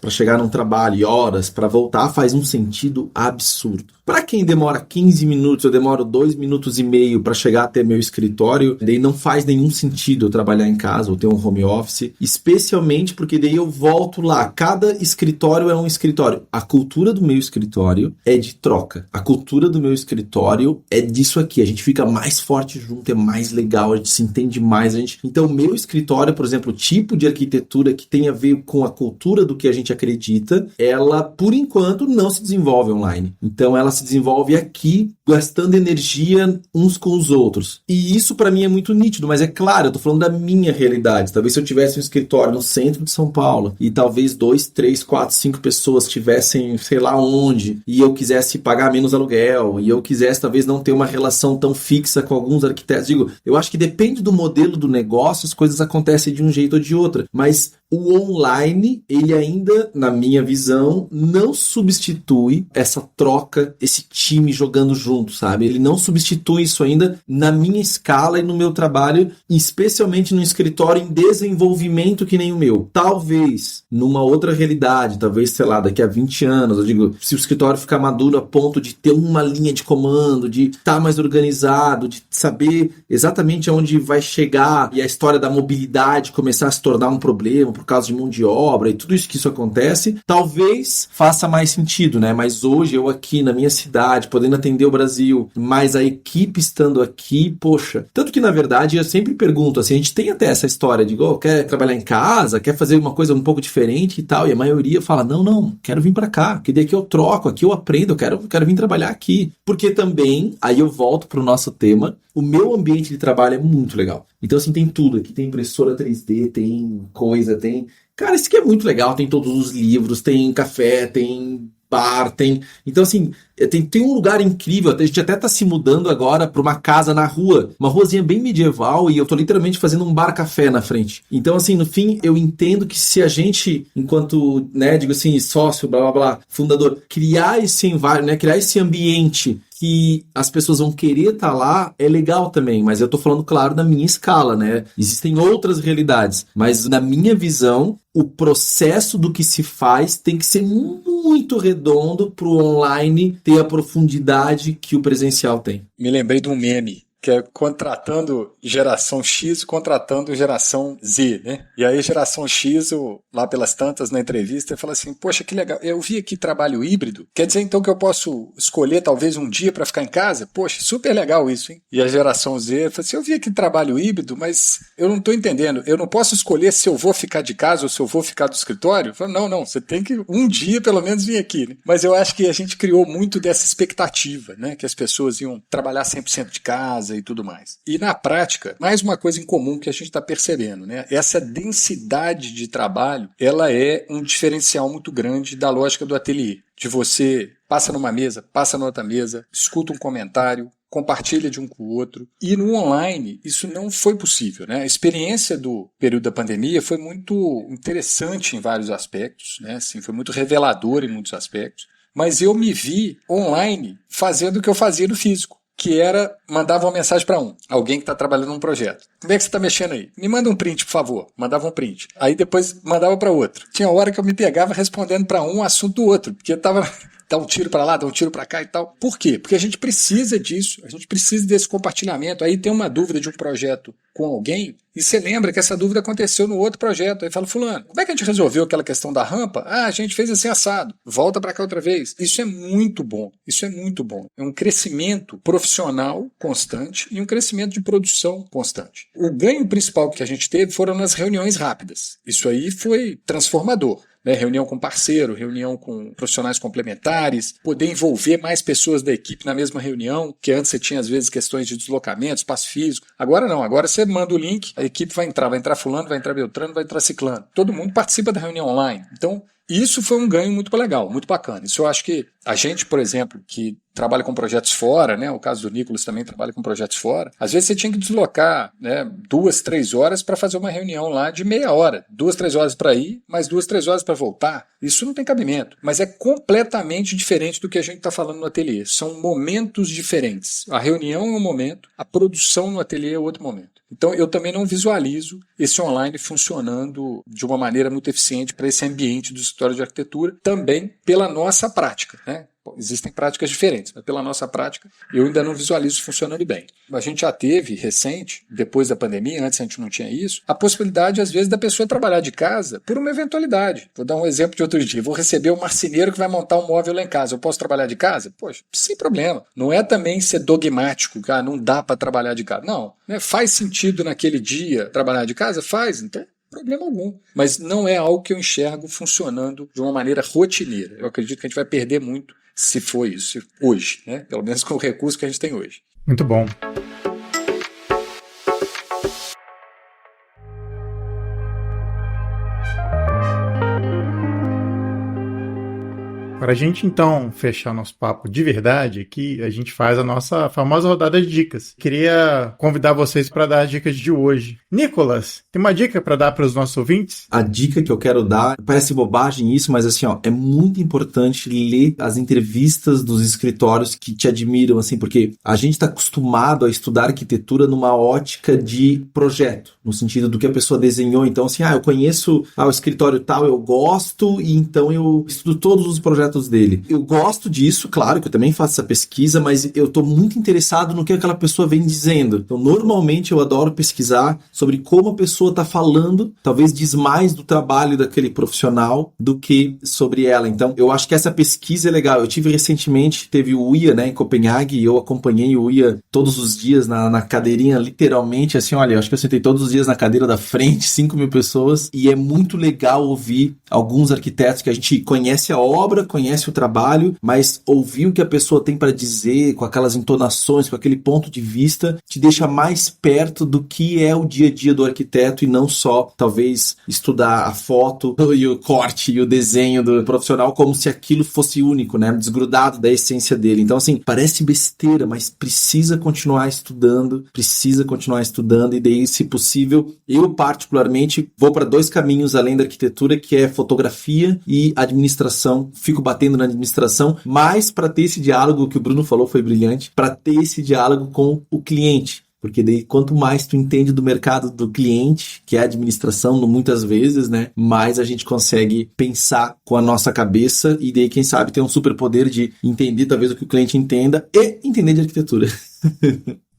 para chegar num trabalho e horas para voltar, faz um sentido absurdo. Para quem demora 15 minutos, eu demoro 2 minutos e meio para chegar até meu escritório, daí não faz nenhum sentido eu trabalhar em casa ou ter um home office, especialmente porque daí eu volto lá. Cada escritório é um escritório. A cultura do meu escritório é de troca. A cultura do meu escritório é disso aqui. A gente fica mais forte junto, é mais legal, a gente se entende mais. Então, meu escritório, por exemplo, o tipo de arquitetura que tem a ver com a cultura do que a gente acredita, ela, por enquanto, não se desenvolve online. Então, ela se desenvolve aqui, gastando energia uns com os outros. E isso para mim é muito nítido, mas é claro, eu tô falando da minha realidade. Talvez se eu tivesse um escritório no centro de São Paulo e talvez 2, 3, 4, 5 pessoas tivessem, sei lá onde, e eu quisesse pagar menos aluguel, e eu quisesse talvez não ter uma relação tão fixa com alguns arquitetos. Digo, eu acho que depende do modelo do negócio, as coisas acontecem de um jeito ou de outro, mas o online, ele ainda, na minha visão, não substitui essa troca, esse time jogando junto, sabe? Ele não substitui isso ainda na minha escala e no meu trabalho, especialmente no escritório em desenvolvimento que nem o meu. Talvez, numa outra realidade, talvez, sei lá, daqui a 20 anos, eu digo, se o escritório ficar maduro a ponto de ter uma linha de comando, de estar mais organizado, de saber exatamente aonde vai chegar e a história da mobilidade começar a se tornar um problema, por causa de mão de obra e tudo isso que isso acontece, talvez faça mais sentido, né? Mas hoje eu aqui na minha cidade, podendo atender o Brasil, mas a equipe estando aqui, poxa. Tanto que, na verdade, eu sempre pergunto, assim, a gente tem até essa história de, quer trabalhar em casa, quer fazer uma coisa um pouco diferente e tal, e a maioria fala, não, quero vir pra cá, porque daqui eu troco, aqui eu aprendo, eu quero vir trabalhar aqui. Porque também, aí eu volto pro nosso tema, o meu ambiente de trabalho é muito legal. Então, assim, tem tudo. Aqui tem impressora 3D, tem coisa, tem... Cara, isso aqui é muito legal. Tem todos os livros, tem café, tem bar, tem... Então, assim, tem um lugar incrível. A gente até tá se mudando agora pra uma casa na rua. Uma ruazinha bem medieval e eu tô literalmente fazendo um bar-café na frente. Então, assim, no fim, eu entendo que se a gente, enquanto, né, digo assim, sócio, blá, blá, blá, fundador, criar esse environment, né, criar esse ambiente que as pessoas vão querer estar lá, é legal também, mas eu tô falando, claro, da minha escala, né? Existem outras realidades, mas na minha visão, o processo do que se faz tem que ser muito redondo pro online ter a profundidade que o presencial tem. Me lembrei de um meme, que é contratando geração X, contratando geração Z, né? E aí geração X, lá pelas tantas na entrevista, fala assim, poxa, que legal, eu vi aqui trabalho híbrido, quer dizer então que eu posso escolher talvez um dia para ficar em casa? Poxa, super legal isso, hein? E a geração Z fala assim, eu vi aqui trabalho híbrido, mas eu não estou entendendo, eu não posso escolher se eu vou ficar de casa ou se eu vou ficar do escritório? Eu falo, não, você tem que um dia pelo menos vir aqui, né? Mas eu acho que a gente criou muito dessa expectativa, né? Que as pessoas iam trabalhar 100% de casa e tudo mais. E na prática, mais uma coisa em comum que a gente está percebendo, né? Essa densidade de trabalho, ela é um diferencial muito grande da lógica do ateliê. De você passa numa mesa, passa na outra mesa, escuta um comentário, compartilha de um com o outro. E no online, isso não foi possível, né? A experiência do período da pandemia foi muito interessante em vários aspectos, né? Assim, foi muito revelador em muitos aspectos. Mas eu me vi online fazendo o que eu fazia no físico, que era, mandava uma mensagem para alguém que está trabalhando num projeto. Como é que você está mexendo aí? Me manda um print, por favor. Mandava um print. Aí depois mandava para outro. Tinha hora que eu me pegava respondendo para um assunto do outro, porque eu estava... dá um tiro para lá, dá um tiro para cá e tal. Por quê? Porque a gente precisa disso, a gente precisa desse compartilhamento. Aí tem uma dúvida de um projeto com alguém e você lembra que essa dúvida aconteceu no outro projeto. Aí fala, fulano, como é que a gente resolveu aquela questão da rampa? Ah, a gente fez assim assado. Volta para cá outra vez. Isso é muito bom. Isso é muito bom. É um crescimento profissional constante e um crescimento de produção constante. O ganho principal que a gente teve foram nas reuniões rápidas. Isso aí foi transformador. né? Reunião com parceiro, reunião com profissionais complementares, poder envolver mais pessoas da equipe na mesma reunião, que antes você tinha às vezes questões de deslocamento, espaço físico. Agora não, agora você manda o link, a equipe vai entrar fulano, vai entrar Beltrano, vai entrar ciclano. Todo mundo participa da reunião online. Então, isso foi um ganho muito legal, muito bacana. Isso eu acho que a gente, por exemplo, que trabalha com projetos fora, né? O caso do Nicolas também trabalha com projetos fora. Às vezes você tinha que deslocar, né, 2, 3 horas para fazer uma reunião lá de meia hora. 2, 3 horas para ir, mais 2, 3 horas para voltar. Isso não tem cabimento. Mas é completamente diferente do que a gente está falando no ateliê. São momentos diferentes. A reunião é um momento, a produção no ateliê é outro momento. Então, eu também não visualizo esse online funcionando de uma maneira muito eficiente para esse ambiente do escritório de arquitetura, também pela nossa prática, né? Existem práticas diferentes, mas pela nossa prática eu ainda não visualizo funcionando bem. A gente já teve recente, depois da pandemia, antes a gente não tinha isso, a possibilidade às vezes da pessoa trabalhar de casa por uma eventualidade. Vou dar um exemplo de outro dia. Vou receber um marceneiro que vai montar um móvel lá em casa. Eu posso trabalhar de casa? Poxa, sem problema. Não é também ser dogmático, não dá para trabalhar de casa. Não, né? Faz sentido naquele dia trabalhar de casa? Faz, então problema algum. Mas não é algo que eu enxergo funcionando de uma maneira rotineira. Eu acredito que a gente vai perder muito se for isso hoje, né? Pelo menos com o recurso que a gente tem hoje. Muito bom. Para a gente, então, fechar nosso papo de verdade aqui, a gente faz a nossa famosa rodada de dicas. Queria convidar vocês para dar as dicas de hoje. Nicolas, tem uma dica para dar para os nossos ouvintes? A dica que eu quero dar, parece bobagem isso, mas assim, é muito importante ler as entrevistas dos escritórios que te admiram, assim, porque a gente está acostumado a estudar arquitetura numa ótica de projeto, no sentido do que a pessoa desenhou. Então, assim, eu conheço o escritório tal, eu gosto, e então eu estudo todos os projetos dele. Eu gosto disso, claro que eu também faço essa pesquisa, mas eu estou muito interessado no que aquela pessoa vem dizendo. Então, normalmente eu adoro pesquisar sobre como a pessoa está falando, talvez diz mais do trabalho daquele profissional do que sobre ela. Então, eu acho que essa pesquisa é legal. Eu tive recentemente, teve o UIA, né, em Copenhague, e eu acompanhei o UIA todos os dias na cadeirinha, literalmente, assim, olha, eu acho que eu sentei todos os dias na cadeira da frente, 5.000 pessoas, e é muito legal ouvir alguns arquitetos que a gente conhece a obra, conhece o trabalho, mas ouvir o que a pessoa tem para dizer, com aquelas entonações, com aquele ponto de vista, te deixa mais perto do que é o dia a dia do arquiteto e não só, talvez, estudar a foto e o corte e o desenho do profissional como se aquilo fosse único, né? Desgrudado da essência dele. Então, assim, parece besteira, mas precisa continuar estudando e daí, se possível, eu particularmente vou para 2 caminhos além da arquitetura, que é fotografia e administração. Fico batendo na administração, mas para ter esse diálogo que o Bruno falou foi brilhante, para ter esse diálogo com o cliente. Porque daí, quanto mais tu entende do mercado do cliente, que é a administração, muitas vezes, né, mais a gente consegue pensar com a nossa cabeça e daí, quem sabe, ter um superpoder de entender talvez o que o cliente entenda e entender de arquitetura.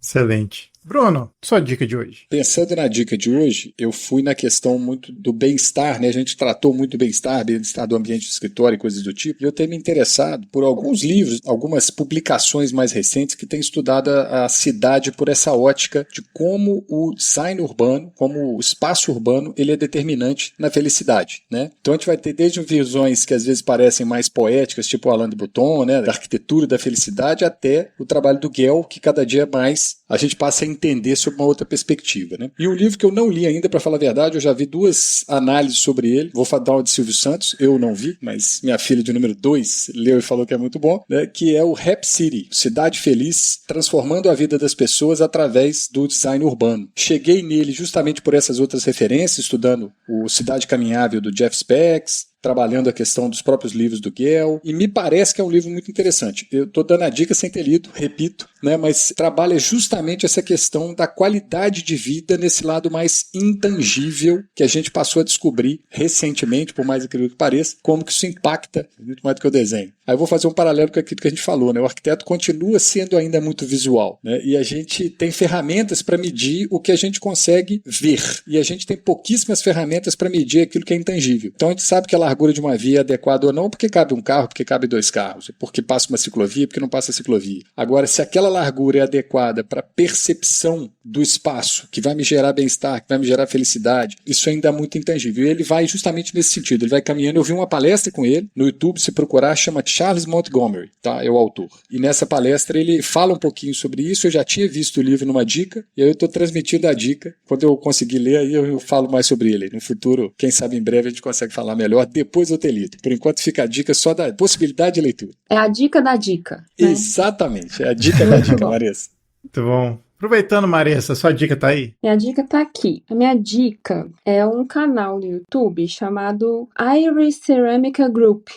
Excelente. Bruno, sua dica de hoje. Pensando na dica de hoje, eu fui na questão muito do bem-estar, né? A gente tratou muito do bem-estar do ambiente de escritório e coisas do tipo, e eu tenho me interessado por alguns livros, algumas publicações mais recentes que têm estudado a cidade por essa ótica de como o design urbano, como o espaço urbano, ele é determinante na felicidade, né? Então a gente vai ter desde visões que às vezes parecem mais poéticas, tipo Alain de Botton, né? Da arquitetura da felicidade, até o trabalho do Gell, que cada dia mais a gente passa a entender sob uma outra perspectiva, né? E um livro que eu não li ainda, para falar a verdade, eu já vi 2 análises sobre ele. Vou dar uma de Silvio Santos, eu não vi, mas minha filha de número 2 leu e falou que é muito bom, né? Que é o Happy City, Cidade Feliz, transformando a vida das pessoas através do design urbano. Cheguei nele justamente por essas outras referências, estudando o Cidade Caminhável do Jeff Spex, trabalhando a questão dos próprios livros do Gell, e me parece que é um livro muito interessante. Eu estou dando a dica sem ter lido, repito, né, mas trabalha justamente essa questão da qualidade de vida nesse lado mais intangível que a gente passou a descobrir recentemente, por mais incrível que pareça, como que isso impacta muito mais do que o desenho. Aí eu vou fazer um paralelo com aquilo que a gente falou, né? O arquiteto continua sendo ainda muito visual, né? E a gente tem ferramentas para medir o que a gente consegue ver, e a gente tem pouquíssimas ferramentas para medir aquilo que é intangível. Então a gente sabe que a largura de uma via é adequada ou não, porque cabe um carro, porque cabe 2 carros, porque passa uma ciclovia, porque não passa a ciclovia. Agora, se aquela largura é adequada para a percepção do espaço, que vai me gerar bem-estar, que vai me gerar felicidade, isso ainda é muito intangível. E ele vai justamente nesse sentido, ele vai caminhando. Eu vi uma palestra com ele, no YouTube, se procurar, chama Charles Montgomery, tá? É o autor. E nessa palestra ele fala um pouquinho sobre isso, eu já tinha visto o livro numa dica, e aí eu estou transmitindo a dica. Quando eu conseguir ler, aí eu falo mais sobre ele. No futuro, quem sabe em breve a gente consegue falar melhor, depois de eu ter lido. Por enquanto fica a dica só da possibilidade de leitura. É a dica da dica. Né? Exatamente, é a dica da dica, Marissa. Muito bom. Aproveitando, Marissa, sua dica tá aí? Minha dica tá aqui. A minha dica é um canal no YouTube chamado Iris Ceramica Group,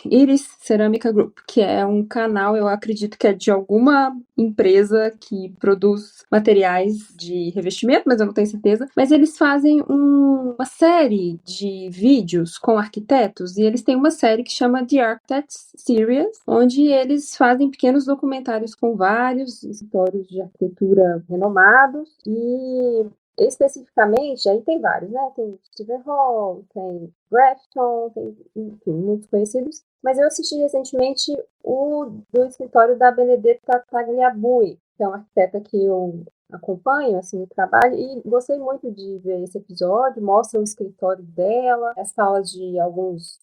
que é um canal, eu acredito que é de alguma empresa que produz materiais de revestimento, mas eu não tenho certeza. Mas eles fazem uma série de vídeos com arquitetos, e eles têm uma série que chama The Architects Series, onde eles fazem pequenos documentários com vários escritórios de arquitetura renomados, e especificamente, aí tem vários, né? Tem Stephen Hall, tem Grafton, tem, enfim, muitos conhecidos. Mas eu assisti recentemente o do escritório da Benedetta Tagliabue, que é uma arquiteta que eu acompanho, assim, o trabalho, e gostei muito de ver esse episódio. Mostra o escritório dela, as falas de alguns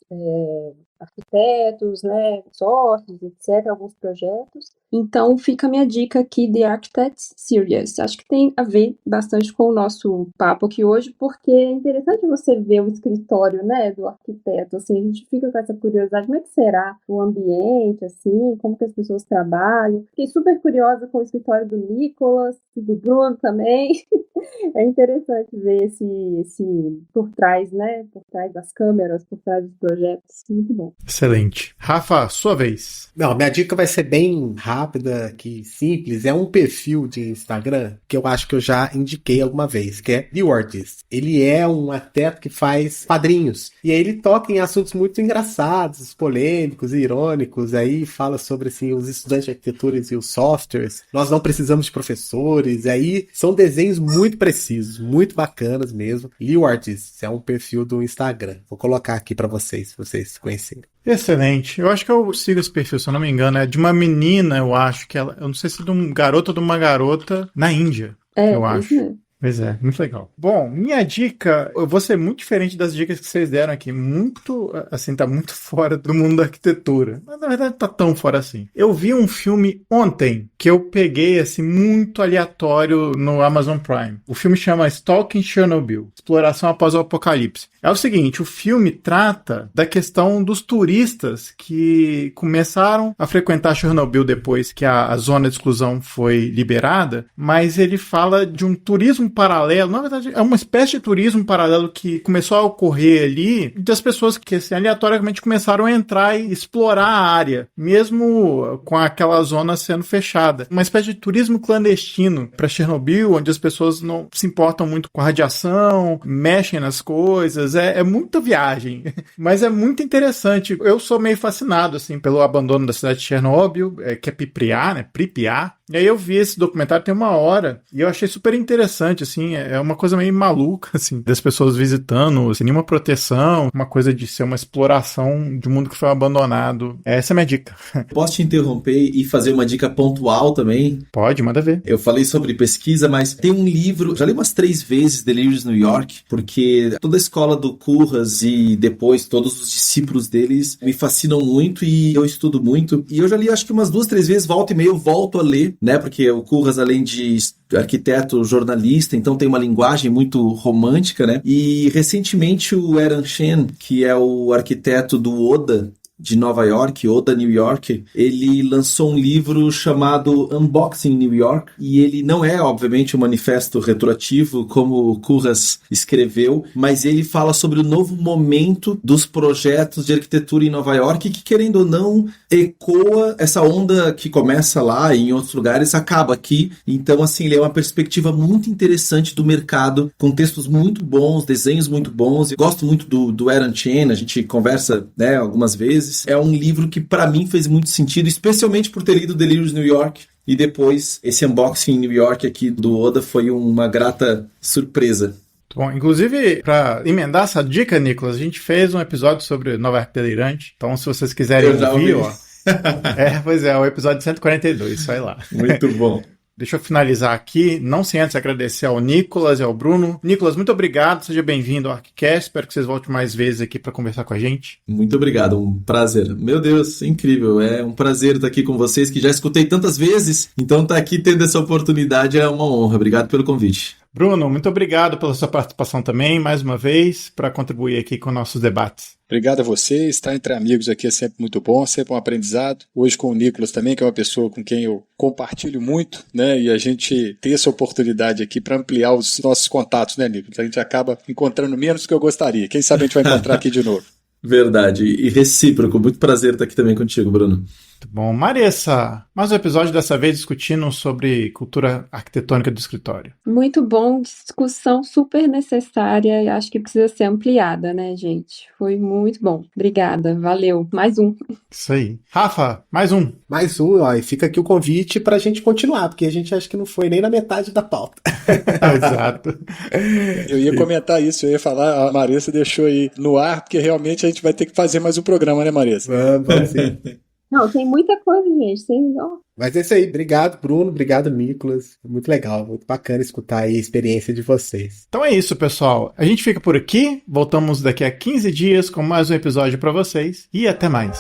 arquitetos, né, sócios, etc., alguns projetos. Então, fica a minha dica aqui, The Architects Series. Acho que tem a ver bastante com o nosso papo aqui hoje, porque é interessante você ver o escritório, né, do arquiteto, assim, a gente fica com essa curiosidade, como é que será o ambiente, assim, como que as pessoas trabalham. Fiquei super curiosa com o escritório do Nicolas, e do Bruno também. É interessante ver esse por trás, né, por trás das câmeras, por trás dos projetos, muito bom. Excelente. Rafa, sua vez. Não, minha dica vai ser bem rápida, aqui, simples. É um perfil de Instagram que eu acho que eu já indiquei alguma vez, que é The Artist. Ele é um arquiteto que faz quadrinhos. E aí ele toca em assuntos muito engraçados, polêmicos e irônicos. Aí fala sobre, assim, os estudantes de arquitetura e os softwares. Nós não precisamos de professores. E aí são desenhos muito precisos, muito bacanas mesmo. The Artist é um perfil do Instagram. Vou colocar aqui pra vocês, se vocês conhecerem. Excelente. Eu acho que eu sigo esse perfil, se eu não me engano. É de uma menina, eu acho que ela... Eu não sei se é de um garoto ou de uma garota na Índia, eu acho. Isso. Pois é, muito legal. Bom, minha dica, eu vou ser muito diferente das dicas que vocês deram aqui. Muito, assim, tá muito fora do mundo da arquitetura. Mas, na verdade, tá tão fora assim. Eu vi um filme ontem que eu peguei, assim, muito aleatório no Amazon Prime. O filme chama Stalking Chernobyl, Exploração após o Apocalipse. É o seguinte, o filme trata da questão dos turistas que começaram a frequentar Chernobyl depois que a zona de exclusão foi liberada, mas ele fala de um turismo paralelo, na verdade é uma espécie de turismo paralelo que começou a ocorrer ali, das pessoas que assim, aleatoriamente começaram a entrar e explorar a área, mesmo com aquela zona sendo fechada. Uma espécie de turismo clandestino para Chernobyl, onde as pessoas não se importam muito com a radiação, mexem nas coisas, é muita viagem, mas é muito interessante. Eu sou meio fascinado assim, pelo abandono da cidade de Chernobyl, que é Pripyat, né? Pripyat. E aí eu vi esse documentário tem 1 hora e eu achei super interessante, assim, é uma coisa meio maluca, assim, das pessoas visitando, sem nenhuma proteção, uma coisa de ser uma exploração de um mundo que foi abandonado. Essa é a minha dica. Posso te interromper e fazer uma dica pontual também? Pode, manda ver. Eu falei sobre pesquisa, mas tem um livro, já li umas 3 vezes, Delírios New York, porque toda a escola do Curras e depois todos os discípulos deles me fascinam muito e eu estudo muito. E eu já li acho que umas 2, 3 vezes, volta e meia eu volto a ler, né? Porque o Curras, além de arquiteto, jornalista, então tem uma linguagem muito romântica, né? E recentemente o Eran Chen, que é o arquiteto do Oda, de Nova York, Oda New York, ele lançou um livro chamado Unboxing New York, e ele não é, obviamente, um manifesto retroativo, como o Curras escreveu, mas ele fala sobre o novo momento dos projetos de arquitetura em Nova York, que, querendo ou não, ecoa essa onda que começa lá e em outros lugares, acaba aqui. Então, assim, ele é uma perspectiva muito interessante do mercado, com textos muito bons, desenhos muito bons. Eu gosto muito do Eran Chen, a gente conversa, né, algumas vezes. É um livro que para mim fez muito sentido, especialmente por ter lido Delírios New York, e depois esse Unboxing New York aqui do Oda foi uma grata surpresa. Bom, inclusive, para emendar essa dica, Nicolas, a gente fez um episódio sobre Nova York Delirante. Então, se vocês quiserem ouvir, ó. Pois é, o episódio 142, vai lá. Muito bom. Deixa eu finalizar aqui, não sem antes agradecer ao Nicolas e ao Bruno. Nicolas, muito obrigado, seja bem-vindo ao ArcCast, espero que vocês voltem mais vezes aqui para conversar com a gente. Muito obrigado, um prazer. Meu Deus, incrível, é um prazer estar aqui com vocês, que já escutei tantas vezes, então estar aqui tendo essa oportunidade é uma honra. Obrigado pelo convite. Bruno, muito obrigado pela sua participação também, mais uma vez, para contribuir aqui com nossos debates. Obrigado a você, estar entre amigos aqui é sempre muito bom, sempre um aprendizado. Hoje com o Nicolas também, que é uma pessoa com quem eu compartilho muito, né? E a gente ter essa oportunidade aqui para ampliar os nossos contatos, né, Nicolas? A gente acaba encontrando menos do que eu gostaria. Quem sabe a gente vai encontrar aqui de novo. Verdade, e recíproco. Muito prazer estar aqui também contigo, Bruno. Muito bom. Marissa, mais um episódio dessa vez discutindo sobre cultura arquitetônica do escritório. Muito bom, discussão super necessária e acho que precisa ser ampliada, né, gente? Foi muito bom. Obrigada, valeu. Mais um. Isso aí. Rafa, mais um. Mais um, ó, e fica aqui o convite pra gente continuar, porque a gente acha que não foi nem na metade da pauta. Exato. Eu ia comentar isso, eu ia falar, a Marissa deixou aí no ar, porque realmente a gente vai ter que fazer mais um programa, né, Marissa? Vamos sim. Não, tem muita coisa, gente. Mas é isso aí. Obrigado, Bruno. Obrigado, Nicolas. Muito legal, muito bacana escutar aí a experiência de vocês. Então é isso, pessoal. A gente fica por aqui. Voltamos daqui a 15 dias com mais um episódio para vocês. E até mais.